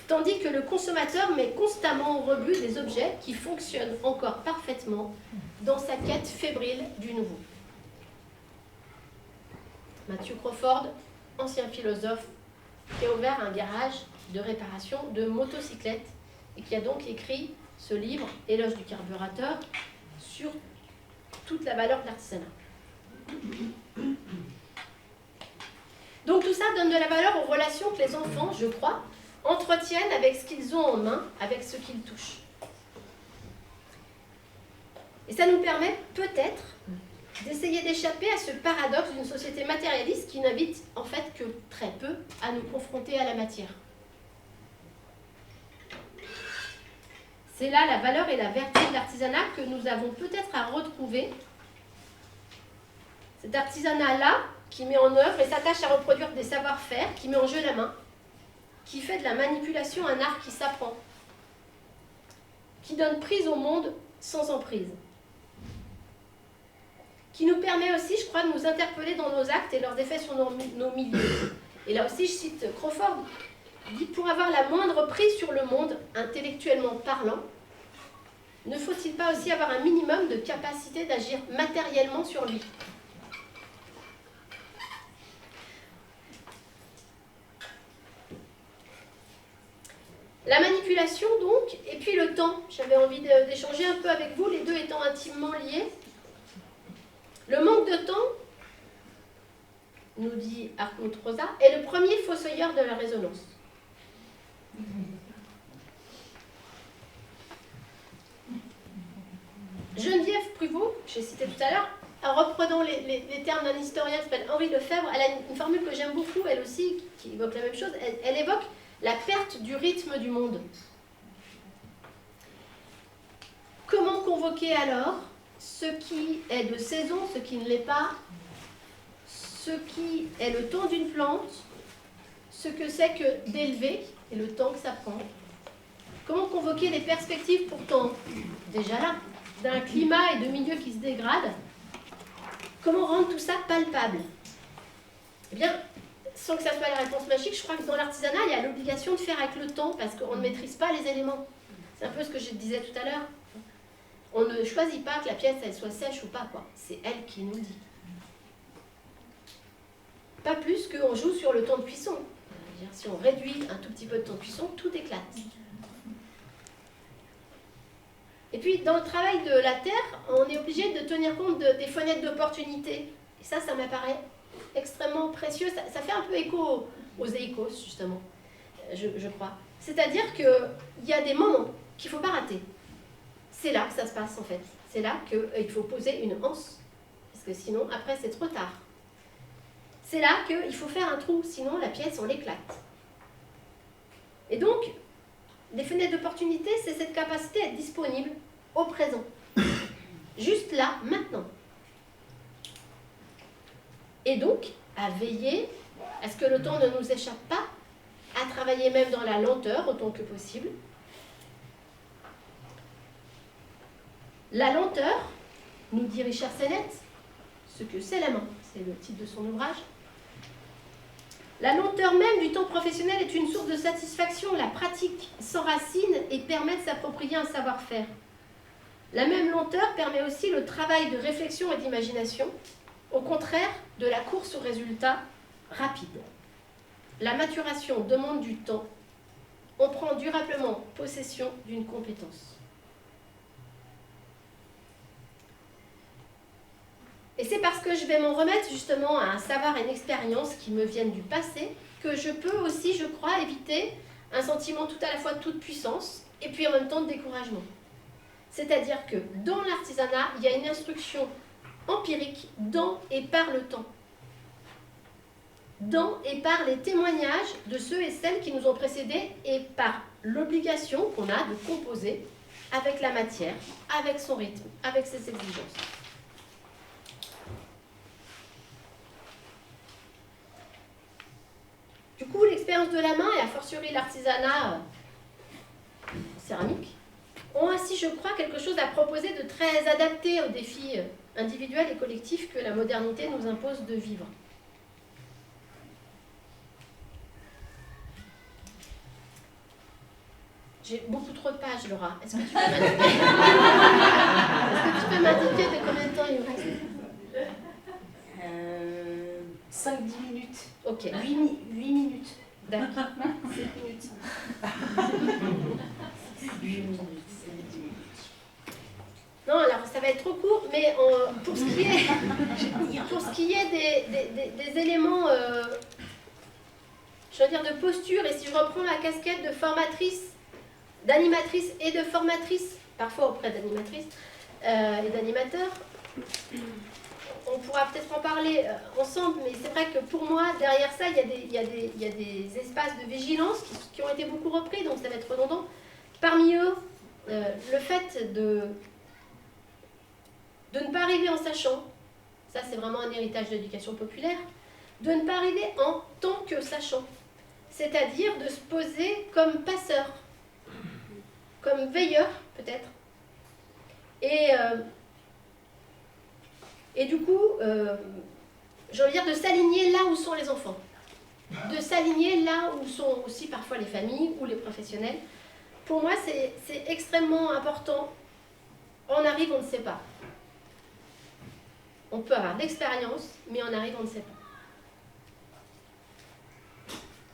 Tandis que le consommateur met constamment au rebut des objets qui fonctionnent encore parfaitement dans sa quête fébrile du nouveau. Matthew Crawford, ancien philosophe, qui a ouvert un garage de réparation de motocyclettes et qui a donc écrit ce livre, Éloge du carburateur, sur toute la valeur de l'artisanat. Donc tout ça donne de la valeur aux relations que les enfants, je crois, entretiennent avec ce qu'ils ont en main, avec ce qu'ils touchent. Et ça nous permet peut-être d'essayer d'échapper à ce paradoxe d'une société matérialiste qui n'invite en fait que très peu à nous confronter à la matière. C'est là la valeur et la vertu de l'artisanat que nous avons peut-être à retrouver. Cet artisanat-là qui met en œuvre et s'attache à reproduire des savoir-faire, qui met en jeu la main, qui fait de la manipulation un art qui s'apprend, qui donne prise au monde sans emprise, qui nous permet aussi, je crois, de nous interpeller dans nos actes et leurs effets sur nos milieux. Et là aussi, je cite Crawford, il dit « Pour avoir la moindre prise sur le monde, intellectuellement parlant, ne faut-il pas aussi avoir un minimum de capacité d'agir matériellement sur lui ?» La manipulation, donc, et puis le temps. J'avais envie d'échanger un peu avec vous, les deux étant intimement liés. Le manque de temps, nous dit Hartmut Rosa, est le premier fossoyeur de la résonance. Geneviève Pruvot, j'ai cité tout à l'heure, en reprenant les termes d'un historien qui s'appelle Henri Lefebvre, elle a une formule que j'aime beaucoup, elle aussi, qui évoque la même chose. Elle évoque la perte du rythme du monde. Comment convoquer alors ce qui est de saison, ce qui ne l'est pas, ce qui est le temps d'une plante, ce que c'est que d'élever et le temps que ça prend. Comment convoquer les perspectives pourtant déjà là, d'un climat et de milieux qui se dégradent. Comment rendre tout ça palpable? Eh bien, sans que ça soit la réponse magique, je crois que dans l'artisanat, il y a l'obligation de faire avec le temps parce qu'on ne maîtrise pas les éléments. C'est un peu ce que je disais tout à l'heure. On ne choisit pas que la pièce elle soit sèche ou pas, quoi. C'est elle qui nous le dit. Pas plus qu'on joue sur le temps de cuisson. Si on réduit un tout petit peu de temps de cuisson, tout éclate. Et puis, dans le travail de la terre, on est obligé de tenir compte des fenêtres d'opportunité. Et ça m'apparaît extrêmement précieux. Ça fait un peu écho aux éikos, justement, je crois. C'est-à-dire qu'il y a des moments qu'il ne faut pas rater. C'est là que ça se passe, en fait. C'est là qu'il faut poser une anse. Parce que sinon, après, c'est trop tard. C'est là qu'il faut faire un trou, sinon la pièce, on l'éclate. Et donc, les fenêtres d'opportunité, c'est cette capacité à être disponible au présent. Juste là, maintenant. Et donc, à veiller à ce que le temps ne nous échappe pas, à travailler même dans la lenteur autant que possible. La lenteur, nous dit Richard Sennett, ce que c'est la main, c'est le titre de son ouvrage. La lenteur même du temps professionnel est une source de satisfaction. La pratique s'enracine et permet de s'approprier un savoir-faire. La même lenteur permet aussi le travail de réflexion et d'imagination. au contraire de la course aux résultats rapides. La maturation demande du temps. On prend durablement possession d'une compétence. Et c'est parce que je vais m'en remettre justement à un savoir et une expérience qui me viennent du passé que je peux aussi, je crois, éviter un sentiment tout à la fois de toute puissance et puis en même temps de découragement. C'est-à-dire que dans l'artisanat, il y a une instruction empirique dans et par le temps. Dans et par les témoignages de ceux et celles qui nous ont précédés et par l'obligation qu'on a de composer avec la matière, avec son rythme, avec ses exigences. Du coup, l'expérience de la main, et a fortiori l'artisanat céramique, ont ainsi, je crois, quelque chose à proposer de très adapté aux défis individuels et collectifs que la modernité nous impose de vivre. J'ai beaucoup trop de pages, Laura. Est-ce que tu peux m'indiquer de combien de temps il me reste 5-10 minutes. Ok. 8 minutes. D'accord. 7 minutes. 8 minutes, 10 minutes. Non, alors ça va être trop court, mais pour ce qui est des éléments, je veux dire, de posture, et si je reprends la casquette de formatrice, d'animatrice et de formatrice, parfois auprès d'animatrices et d'animateurs, on pourra peut-être en parler ensemble, mais c'est vrai que pour moi, derrière ça, il y a des espaces de vigilance qui ont été beaucoup repris, donc ça va être redondant. Parmi eux, le fait de ne pas arriver en sachant, ça c'est vraiment un héritage de l'éducation populaire, de ne pas arriver en tant que sachant, c'est-à-dire de se poser comme passeur, comme veilleur peut-être, et du coup, j'ai envie de dire de s'aligner là où sont les enfants, de s'aligner là où sont aussi parfois les familles ou les professionnels. Pour moi, c'est extrêmement important. On arrive, on ne sait pas. On peut avoir d'expérience, mais on arrive, on ne sait pas.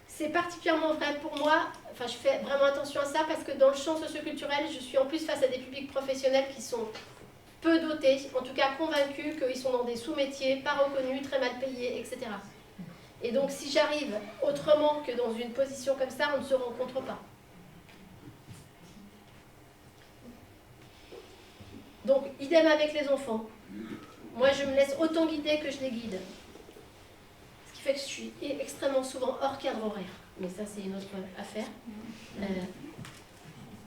C'est particulièrement vrai pour moi, enfin je fais vraiment attention à ça parce que dans le champ socioculturel, je suis en plus face à des publics professionnels qui sont peu dotés, en tout cas convaincus qu'ils sont dans des sous-métiers, pas reconnus, très mal payés, etc. Et donc si j'arrive autrement que dans une position comme ça, on ne se rencontre pas. Donc idem avec les enfants. Moi je me laisse autant guider que je les guide. Ce qui fait que je suis extrêmement souvent hors cadre horaire. Mais ça c'est une autre affaire.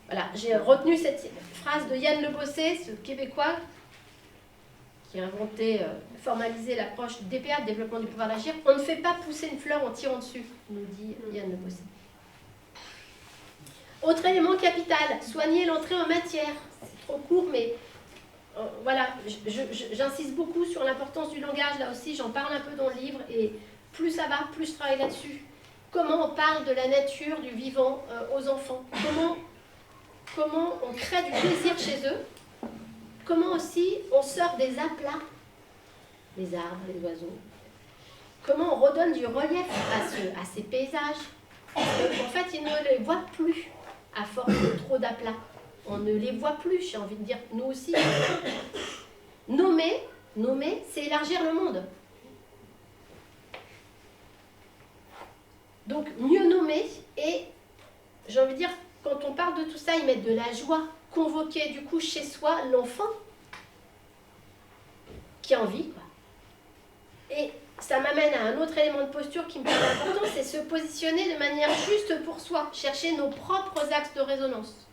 Voilà, j'ai retenu cette phrase de Yann Le Bossé, ce Québécois, qui a inventé, formalisé l'approche du DPA, de développement du pouvoir d'agir. On ne fait pas pousser une fleur en tirant dessus, nous dit Yann Le Bossé. Autre élément capital, soigner l'entrée en matière. C'est trop court, mais voilà, j'insiste beaucoup sur l'importance du langage, là aussi, j'en parle un peu dans le livre, et plus ça va, plus je travaille là-dessus. Comment on parle de la nature, du vivant aux enfants, comment on crée du plaisir chez eux, comment aussi on sort des aplats, les arbres, les oiseaux, comment on redonne du relief à ces paysages. En fait, ils ne les voient plus à force de trop d'aplats. On ne les voit plus, j'ai envie de dire, nous aussi. Nommer, c'est élargir le monde. Donc, mieux nommer, et j'ai envie de dire, quand on parle de tout ça, ils mettent de la joie, convoquer du coup chez soi l'enfant qui a envie, quoi. Et ça m'amène à un autre élément de posture qui me paraît important, c'est se positionner de manière juste pour soi, chercher nos propres axes de résonance.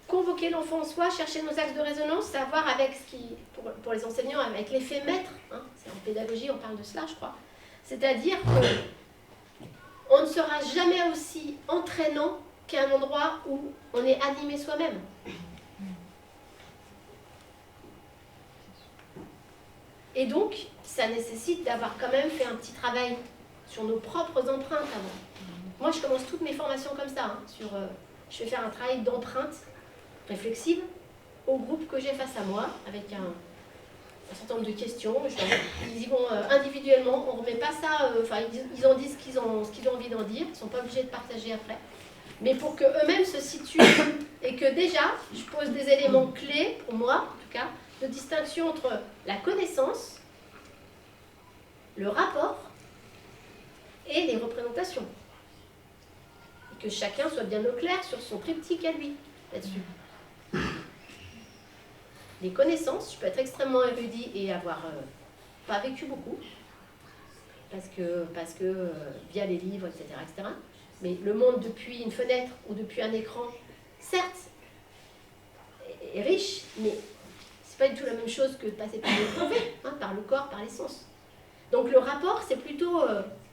Convoquer l'enfant en soi, chercher nos axes de résonance, savoir avec ce qui, pour les enseignants, avec l'effet maître, hein, c'est en pédagogie, on parle de cela, je crois. C'est-à-dire qu'on ne sera jamais aussi entraînant qu'à un endroit où on est animé soi-même. Et donc, ça nécessite d'avoir quand même fait un petit travail sur nos propres empreintes avant. Moi, je commence toutes mes formations comme ça, hein, je vais faire un travail d'empreinte réflexive, au groupe que j'ai face à moi, avec un certain nombre de questions. Ils y vont individuellement, on ne remet pas ça, ils en disent ce qu'ils ont envie d'en dire, ils ne sont pas obligés de partager après. Mais pour qu'eux-mêmes se situent et que déjà, je pose des éléments clés, pour moi en tout cas, de distinction entre la connaissance, le rapport et les représentations. Et que chacun soit bien au clair sur son triptyque à lui, là-dessus. Les connaissances, je peux être extrêmement érudit et avoir pas vécu beaucoup, parce que via les livres, etc., etc. Mais le monde depuis une fenêtre ou depuis un écran, certes, est riche, mais c'est pas du tout la même chose que de passer par l'éprouvée, hein, par le corps, par les sens. Donc le rapport, c'est plutôt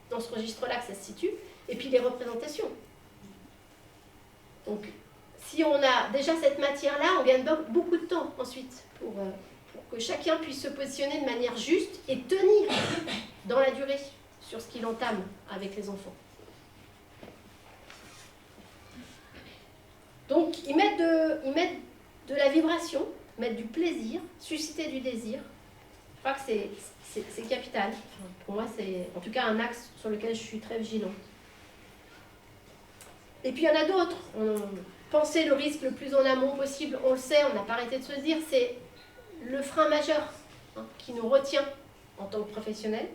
dans ce registre-là que ça se situe, et puis les représentations. Donc, si on a déjà cette matière-là, on gagne beaucoup de temps ensuite pour que chacun puisse se positionner de manière juste et tenir dans la durée sur ce qu'il entame avec les enfants. Donc, ils mettent de la vibration, mettre du plaisir, susciter du désir. Je crois que c'est capital. Pour moi, c'est en tout cas un axe sur lequel je suis très vigilante. Et puis, il y en a d'autres. Penser le risque le plus en amont possible, on le sait, on n'a pas arrêté de se le dire, c'est le frein majeur qui nous retient en tant que professionnels.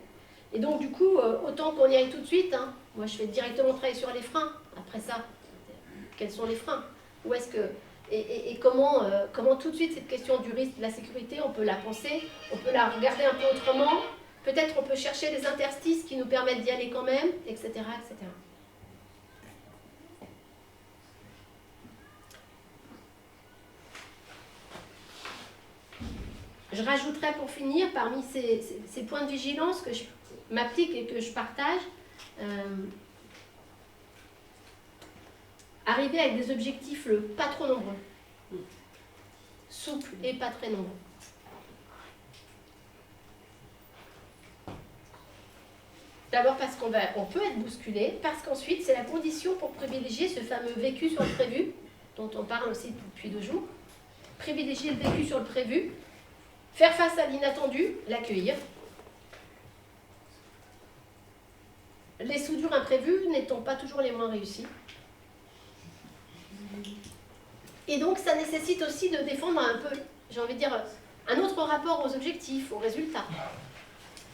Et donc, du coup, autant qu'on y aille tout de suite, moi, je vais directement travailler sur les freins. Après ça, quels sont les freins? Où est-ce que... Et comment tout de suite cette question du risque, de la sécurité, on peut la penser, on peut la regarder un peu autrement, peut-être on peut chercher des interstices qui nous permettent d'y aller quand même, etc., etc. Je rajouterais pour finir, parmi ces points de vigilance que je m'applique et que je partage, arriver avec des objectifs pas trop nombreux, souples et pas très nombreux. D'abord parce qu'on peut être bousculé, parce qu'ensuite c'est la condition pour privilégier ce fameux vécu sur le prévu, dont on parle aussi depuis 2 jours. Privilégier le vécu sur le prévu, faire face à l'inattendu, l'accueillir. Les soudures imprévues n'étant pas toujours les moins réussies. Et donc ça nécessite aussi de défendre un peu, j'ai envie de dire, un autre rapport aux objectifs, aux résultats.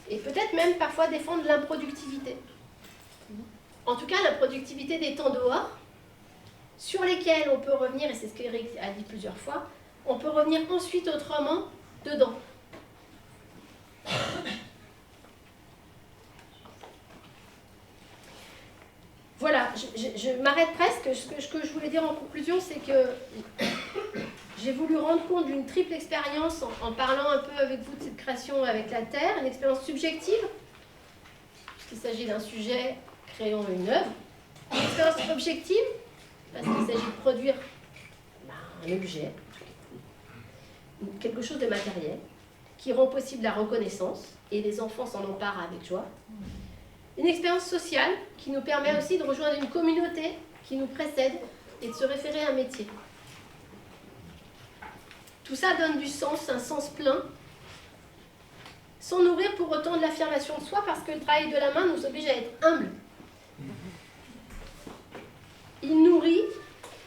Et peut-être même parfois défendre l'improductivité. En tout cas, la productivité des temps dehors, sur lesquels on peut revenir, et c'est ce qu'Éric a dit plusieurs fois, on peut revenir ensuite autrement dedans. Voilà, je m'arrête presque. Ce que je voulais dire en conclusion, c'est que j'ai voulu rendre compte d'une triple expérience en parlant un peu avec vous de cette création avec la Terre, une expérience subjective, puisqu'il s'agit d'un sujet créant une œuvre, une expérience objective, parce qu'il s'agit de produire un objet, quelque chose de matériel, qui rend possible la reconnaissance, et les enfants s'en emparent avec joie. Une expérience sociale qui nous permet aussi de rejoindre une communauté qui nous précède et de se référer à un métier. Tout ça donne du sens, un sens plein, sans nourrir pour autant de l'affirmation de soi, parce que le travail de la main nous oblige à être humbles. Il nourrit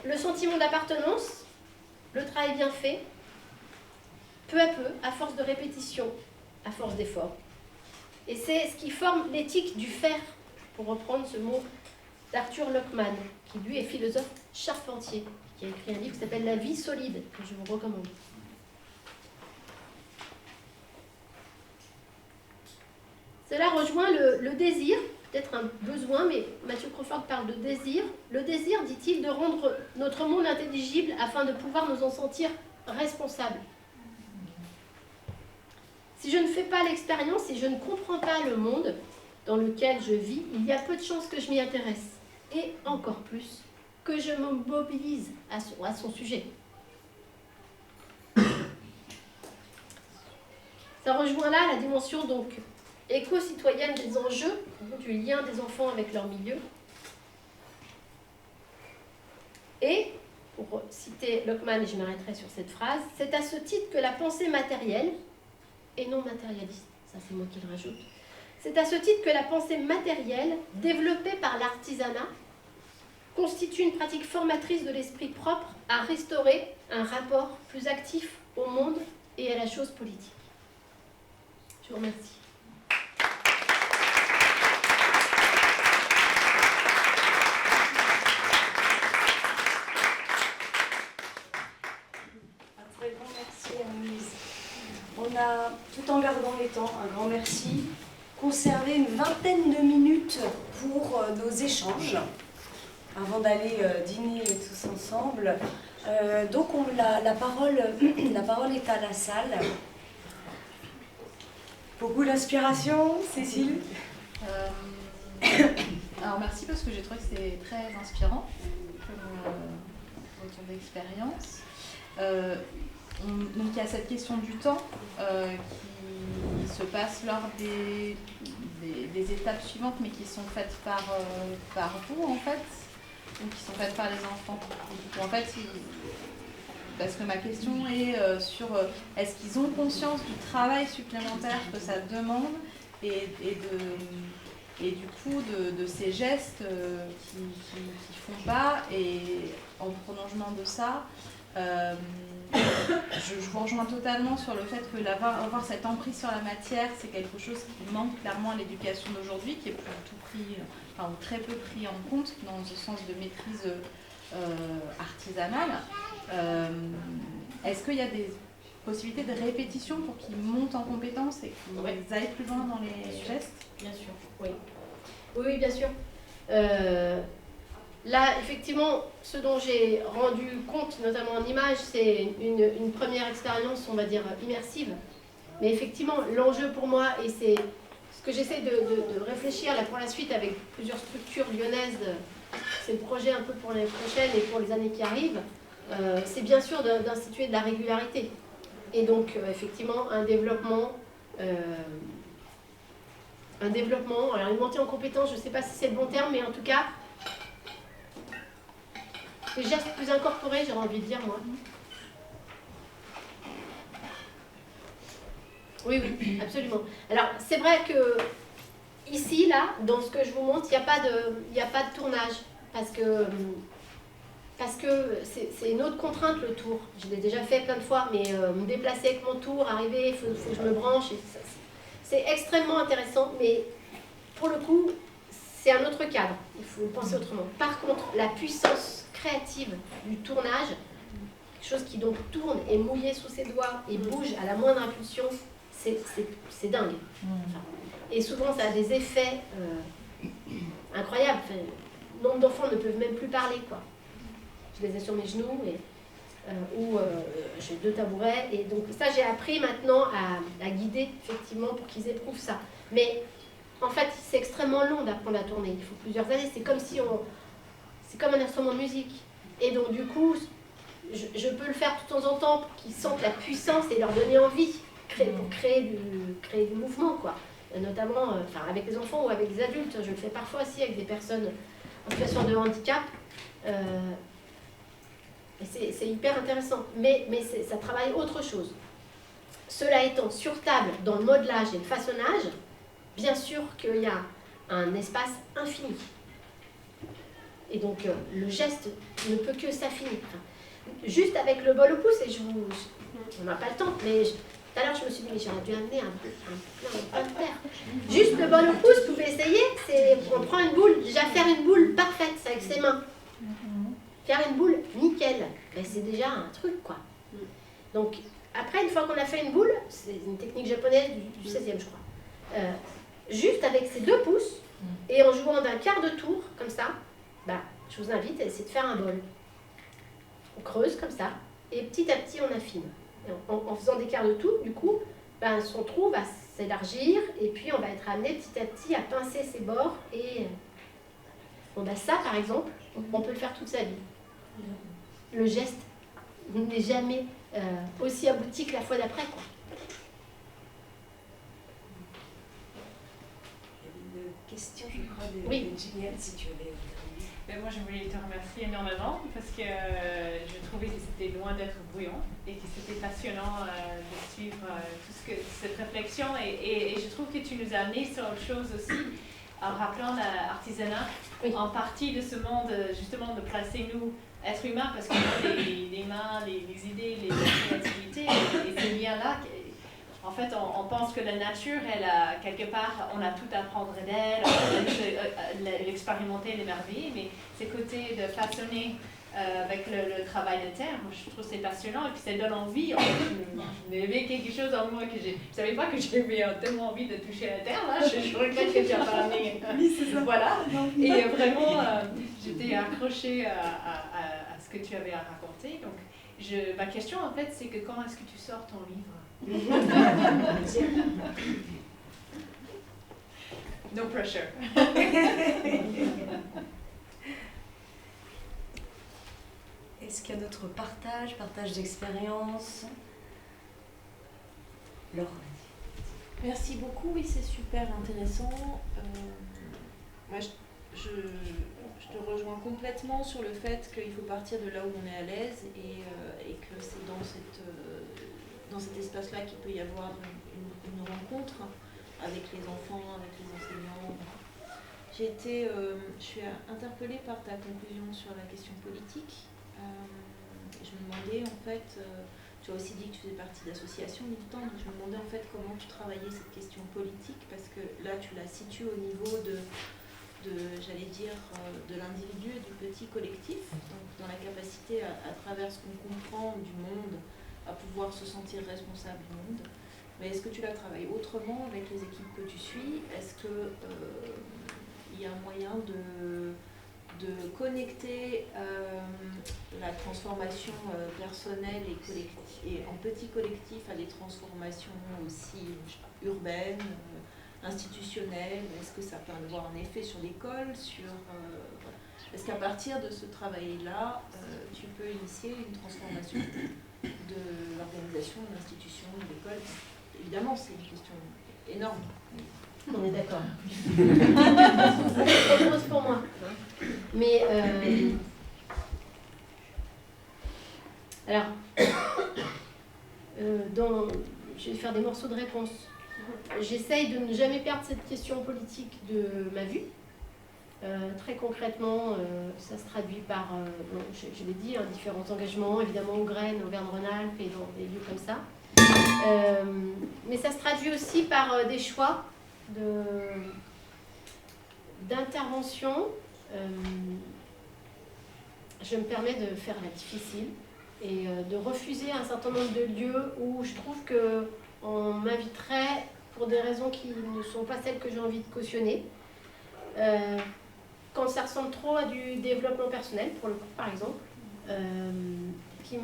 le sentiment d'appartenance, le travail bien fait, peu à peu, à force de répétition, à force d'effort. Et c'est ce qui forme l'éthique du faire, pour reprendre ce mot d'Arthur Lockman, qui lui est philosophe charpentier, qui a écrit un livre qui s'appelle La vie solide, que je vous recommande. Cela rejoint le désir, peut-être un besoin, mais Matthew Crawford parle de désir. Le désir, dit-il, de rendre notre monde intelligible afin de pouvoir nous en sentir responsables. Si je ne fais pas l'expérience, si je ne comprends pas le monde dans lequel je vis, il y a peu de chances que je m'y intéresse. Et encore plus, que je me mobilise à son sujet. Ça rejoint là la dimension donc éco-citoyenne des enjeux, du lien des enfants avec leur milieu. Et, pour citer Lockman et je m'arrêterai sur cette phrase. C'est à ce titre que la pensée matérielle, et non matérialiste, ça c'est moi qui le rajoute, c'est à ce titre que la pensée matérielle, développée par l'artisanat, constitue une pratique formatrice de l'esprit propre à restaurer un rapport plus actif au monde et à la chose politique. Je vous remercie. Un très grand merci, Anne-Louise. On a, tout en gardant les temps, un grand merci, conservé une vingtaine de minutes pour nos échanges, avant d'aller dîner tous ensemble. Donc la parole est à la salle. Beaucoup d'inspiration, Cécile. Alors merci parce que j'ai trouvé que c'était très inspirant comme retour d'expérience. Donc il y a cette question du temps qui se passe lors des étapes suivantes, mais qui sont faites par vous en fait, ou qui sont faites par les enfants. En fait, parce que ma question est sur est-ce qu'ils ont conscience du travail supplémentaire que ça demande et du coup de ces gestes qui font pas, et en prolongement de ça, je vous rejoins totalement sur le fait que avoir cette emprise sur la matière, c'est quelque chose qui manque clairement à l'éducation d'aujourd'hui, qui est plus tout pris, enfin, ou très peu pris en compte dans ce sens de maîtrise artisanale. Est-ce qu'il y a des possibilités de répétition pour qu'ils montent en compétences et qu'ils aillent plus loin dans les gestes? Bien sûr, oui. Oui, bien sûr. Là, effectivement, ce dont j'ai rendu compte, notamment en images, c'est une première expérience, on va dire, immersive. Mais effectivement, l'enjeu pour moi, et c'est ce que j'essaie de réfléchir là pour la suite avec plusieurs structures lyonnaises, c'est le projet un peu pour l'année prochaine et pour les années qui arrivent, c'est bien sûr d'instituer de la régularité. Et donc, effectivement, un développement, alors une montée en compétence, je ne sais pas si c'est le bon terme, mais en tout cas, des gestes plus incorporés, j'aurais envie de dire, moi. Oui, oui, absolument. Alors, c'est vrai que ici, là, dans ce que je vous montre, il n'y a pas de tournage, parce que c'est une autre contrainte, le tour. Je l'ai déjà fait plein de fois, mais me déplacer avec mon tour, arriver, il faut que je me branche. C'est extrêmement intéressant, mais pour le coup, c'est un autre cadre. Il faut penser autrement. Par contre, la puissance créative du tournage, quelque chose qui donc tourne et mouillé sous ses doigts et bouge à la moindre impulsion, c'est dingue. Et souvent, ça a des effets incroyables. Enfin, nombre d'enfants ne peuvent même plus parler, quoi. Je les ai sur mes genoux, ou j'ai 2 tabourets. Et donc ça, j'ai appris maintenant à guider, effectivement, pour qu'ils éprouvent ça. Mais en fait, c'est extrêmement long d'apprendre à tourner. Il faut plusieurs années. C'est comme si c'est comme un instrument de musique. Et donc, du coup, je peux le faire de temps en temps pour qu'ils sentent la puissance et leur donner envie, pour créer du mouvement, quoi. Notamment avec les enfants ou avec des adultes. Je le fais parfois aussi avec des personnes en situation de handicap. Et c'est hyper intéressant. Mais ça travaille autre chose. Cela étant, sur table, dans le modelage et le façonnage, bien sûr qu'il y a un espace infini. Et donc, le geste ne peut que s'affiner. Juste avec le bol au pouce, et on n'a pas le temps, mais tout à l'heure, je me suis dit, mais j'aurais dû amener un verre. Juste le bol au pouce, vous pouvez essayer, on prend une boule, déjà faire une boule parfaite, c'est avec ses mains. Faire une boule nickel, ben, c'est déjà un truc, quoi. Donc, après, une fois qu'on a fait une boule, c'est une technique japonaise du 16e, je crois. Juste avec ses 2 pouces, et en jouant d'un quart de tour, comme ça, bah, je vous invite à essayer de faire un bol. On creuse comme ça, et petit à petit, on affine. Et en faisant des quarts de tour, du coup, bah, son trou va s'élargir, et puis on va être amené petit à petit à pincer ses bords. Et bon, bah, ça, par exemple, on peut le faire toute sa vie. Le geste n'est jamais aussi abouti que la fois d'après, quoi. Question, je crois, de oui. Juliette, si tu avais terminé. Moi, je voulais te remercier énormément parce que je trouvais que c'était loin d'être brouillon et que c'était passionnant de suivre cette réflexion. Et je trouve que tu nous as amené sur autre chose aussi en rappelant l'artisanat en partie de ce monde, justement, de placer nous, êtres humains, parce qu'on a les mains, les idées, les créativités et ces liens-là. En fait, on pense que la nature, elle a, quelque part, on a tout à apprendre d'elle, l'expérimenter, l'émerveiller, mais ces côtés de façonner avec le travail de terre, moi, je trouve c'est passionnant et puis ça donne envie. Je n'avais quelque chose en moi que je ne savais pas que j'avais tellement envie de toucher la terre, là. Je regrette que tu n'as pas amené. Voilà. Et vraiment, j'étais accrochée à ce que tu avais à raconter. Donc, ma question, en fait, c'est que quand est-ce que tu sors ton livre? No pressure. Est-ce qu'il y a d'autres partage d'expérience? Laure. Merci beaucoup, oui, c'est super intéressant. Moi, je te rejoins complètement sur le fait qu'il faut partir de là où on est à l'aise et que c'est dans cet espace-là qu'il peut y avoir une rencontre avec les enfants, avec les enseignants. Je suis interpellée par ta conclusion sur la question politique. Je me demandais en fait, tu as aussi dit que tu faisais partie d'associations militantes, donc je me demandais en fait comment tu travaillais cette question politique, parce que là tu la situes au niveau j'allais dire, de l'individu et du petit collectif, donc dans la capacité à travers ce qu'on comprend du monde, à pouvoir se sentir responsable du monde. Mais est-ce que tu la travailles autrement avec les équipes que tu suis? Est-ce qu'il y a un moyen de connecter la transformation personnelle et en petit collectif à des transformations aussi urbaines, institutionnelles? Est-ce que ça peut avoir un effet sur l'école, voilà. Est-ce qu'à partir de ce travail-là, tu peux initier une transformation de l'organisation, de l'institution, de l'école? Évidemment, c'est une question énorme. On est d'accord. C'est trop grosse pour moi. Mais alors, je vais faire des morceaux de réponse. J'essaye de ne jamais perdre cette question politique de ma vue. Très concrètement, ça se traduit par, je l'ai dit, différents engagements, évidemment au Graines, au Auvergne-Rhône-Alpes et dans des lieux comme ça. Mais ça se traduit aussi par des choix d'intervention. Je me permets de faire la difficile et de refuser un certain nombre de lieux où je trouve qu'on m'inviterait pour des raisons qui ne sont pas celles que j'ai envie de cautionner. Quand ça ressemble trop à du développement personnel, pour le coup, par exemple, qui,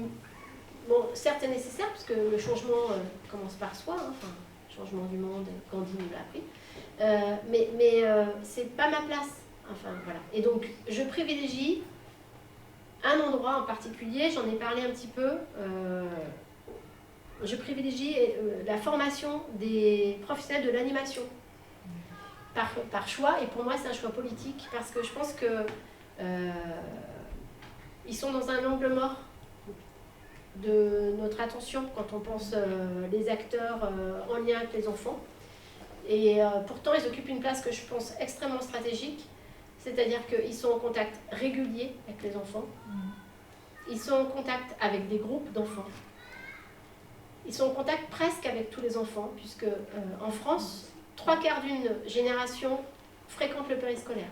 bon, certes est nécessaire, parce que le changement commence par soi, hein, enfin, changement du monde, Gandhi nous l'a appris, mais c'est pas ma place, enfin, voilà. Et donc, je privilégie un endroit en particulier, j'en ai parlé un petit peu, je privilégie la formation des professionnels de l'animation. Par choix, et pour moi c'est un choix politique, parce que je pense que ils sont dans un angle mort de notre attention quand on pense les acteurs en lien avec les enfants. Et pourtant ils occupent une place que je pense extrêmement stratégique, c'est-à-dire qu'ils sont en contact régulier avec les enfants, ils sont en contact avec des groupes d'enfants, ils sont en contact presque avec tous les enfants, puisque en France, 3/4 d'une génération fréquente le périscolaire.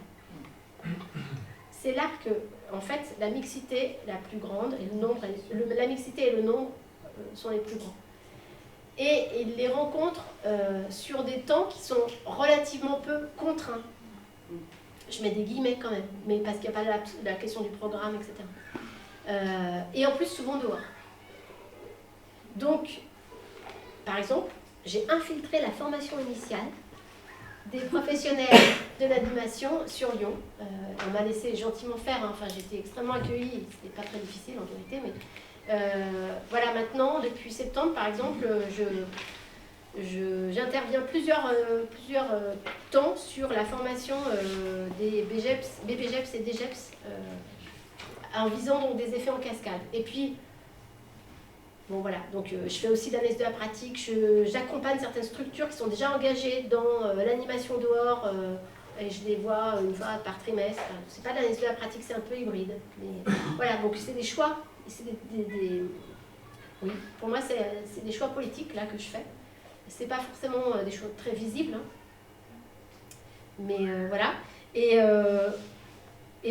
C'est là que, en fait, la mixité la plus grande, et le nombre, la mixité et le nombre sont les plus grands. Et ils les rencontrent sur des temps qui sont relativement peu contraints. Je mets des guillemets quand même, mais parce qu'il n'y a pas la question du programme, etc. Et en plus, souvent dehors. Donc, par exemple, j'ai infiltré la formation initiale des professionnels de l'animation sur Lyon. On m'a laissé gentiment faire, hein. Enfin, j'étais extrêmement accueillie, c'était pas très difficile en vérité, mais voilà, maintenant, depuis septembre par exemple, j'interviens plusieurs temps sur la formation des BPGEPS et DGEPS en visant donc des effets en cascade. Et puis, bon voilà, donc je fais aussi de l'analyse de la pratique, j'accompagne certaines structures qui sont déjà engagées dans l'animation dehors, et je les vois une fois par trimestre. C'est pas de l'analyse de la pratique, c'est un peu hybride. Mais voilà, donc c'est des choix, c'est oui, pour moi c'est des choix politiques là que je fais. C'est pas forcément des choses très visibles, hein. Mais voilà. Et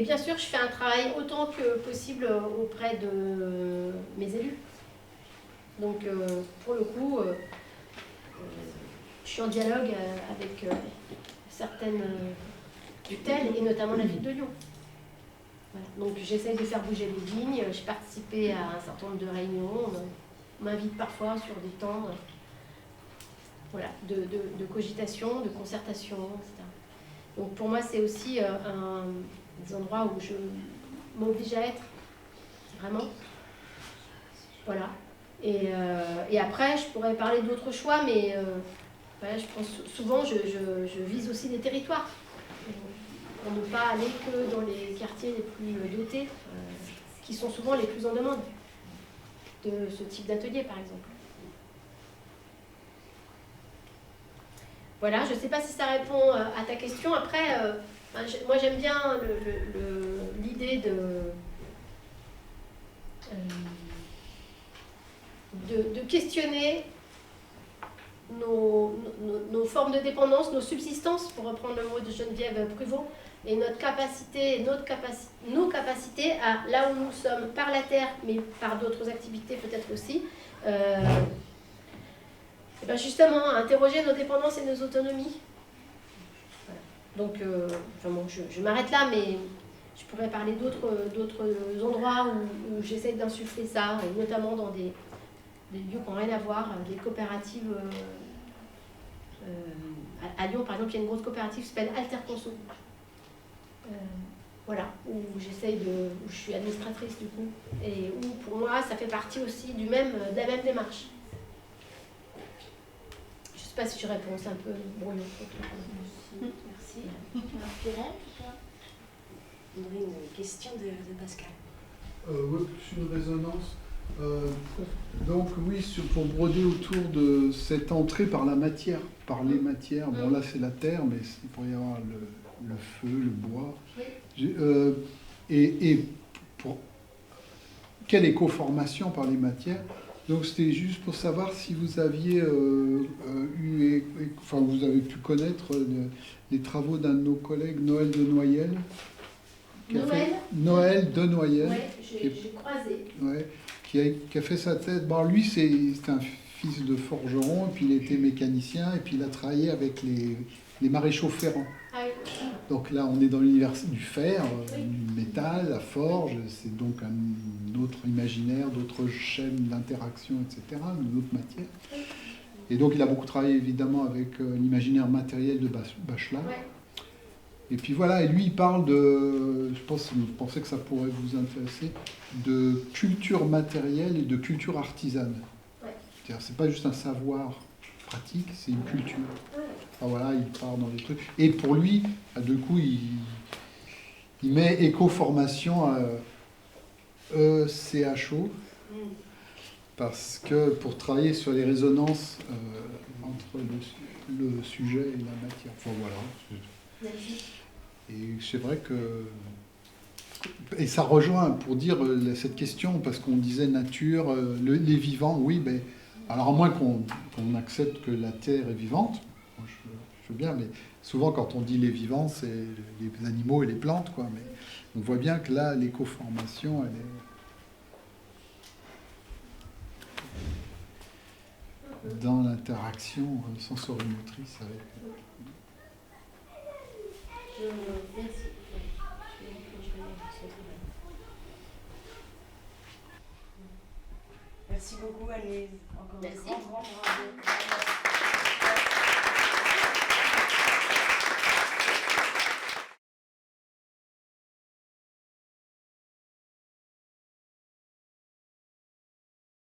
bien sûr, je fais un travail autant que possible auprès de mes élus. Donc, pour le coup, je suis en dialogue avec certaines tutelles, et notamment la ville de Lyon. Voilà. Donc, j'essaye de faire bouger les lignes. J'ai participé à un certain nombre de réunions. On m'invite parfois sur des temps voilà, de cogitation, de concertation, etc. Donc, pour moi, c'est aussi des endroits où je m'oblige à être, vraiment. Voilà. Et après, je pourrais parler d'autres choix, mais voilà, je pense souvent, je vise aussi des territoires. Pour ne pas aller que dans les quartiers les plus dotés, qui sont souvent les plus en demande de ce type d'atelier, par exemple. Voilà, je ne sais pas si ça répond à ta question. Après, moi j'aime bien l'idée de questionner nos formes de dépendance, nos subsistances, pour reprendre le mot de Geneviève Pruvot, et nos capacités à, là où nous sommes, par la terre, mais par d'autres activités peut-être aussi, et bien justement, interroger nos dépendances et nos autonomies. Voilà. Donc, enfin bon, je m'arrête là, mais je pourrais parler d'autres endroits où j'essaie d'insuffler ça, et notamment dans des lieux qui n'ont rien à voir, des coopératives. À Lyon, par exemple, il y a une grosse coopérative qui s'appelle Alterconso. Voilà, où où je suis administratrice du coup, et où pour moi ça fait partie aussi de la même démarche. Je ne sais pas si je réponds, c'est un peu brouillon. Merci. Pierrette, on aurait une question de Pascal. Oui, plus une résonance. Donc oui, pour broder autour de cette entrée par la matière, par les matières. Bon là c'est la terre, mais il pourrait y avoir le feu, le bois. Oui. Et pour quelle éco-formation par les matières? Donc c'était juste pour savoir si vous aviez vous avez pu connaître les travaux d'un de nos collègues, Noël de Noyel. Noël de Noyel. Oui, j'ai croisé. Ouais, qui a fait sa thèse. Bon, lui, c'est un fils de forgeron, et puis il était mécanicien, et puis il a travaillé avec les maréchaux ferrants. Ah oui. Donc là, on est dans l'univers du fer, du métal, la forge, c'est donc un autre imaginaire, d'autres chaînes d'interaction, etc., d'autres matières. Et donc il a beaucoup travaillé évidemment avec l'imaginaire matériel de Bachelard. Ouais. Et puis voilà, et lui il parle de, je pensais que ça pourrait vous intéresser, de culture matérielle et de culture artisane. Ouais. C'est-à-dire, c'est pas juste un savoir pratique, c'est une culture. Ouais. Enfin, voilà, il part dans les trucs. Et pour lui, du coup, il met éco-formation à ECHO, parce que pour travailler sur les résonances entre le sujet et la matière. Enfin voilà. Et c'est vrai que... Et ça rejoint, pour dire cette question, parce qu'on disait nature, les vivants, oui, mais... Alors à moins qu'on accepte que la Terre est vivante, moi, je veux bien, mais souvent quand on dit les vivants, c'est les animaux et les plantes, quoi. Mais on voit bien que là, l'éco-formation, elle est dans l'interaction sensorimotrice avec... Merci. Merci beaucoup, Annelise. Encore Merci. un grand bravo.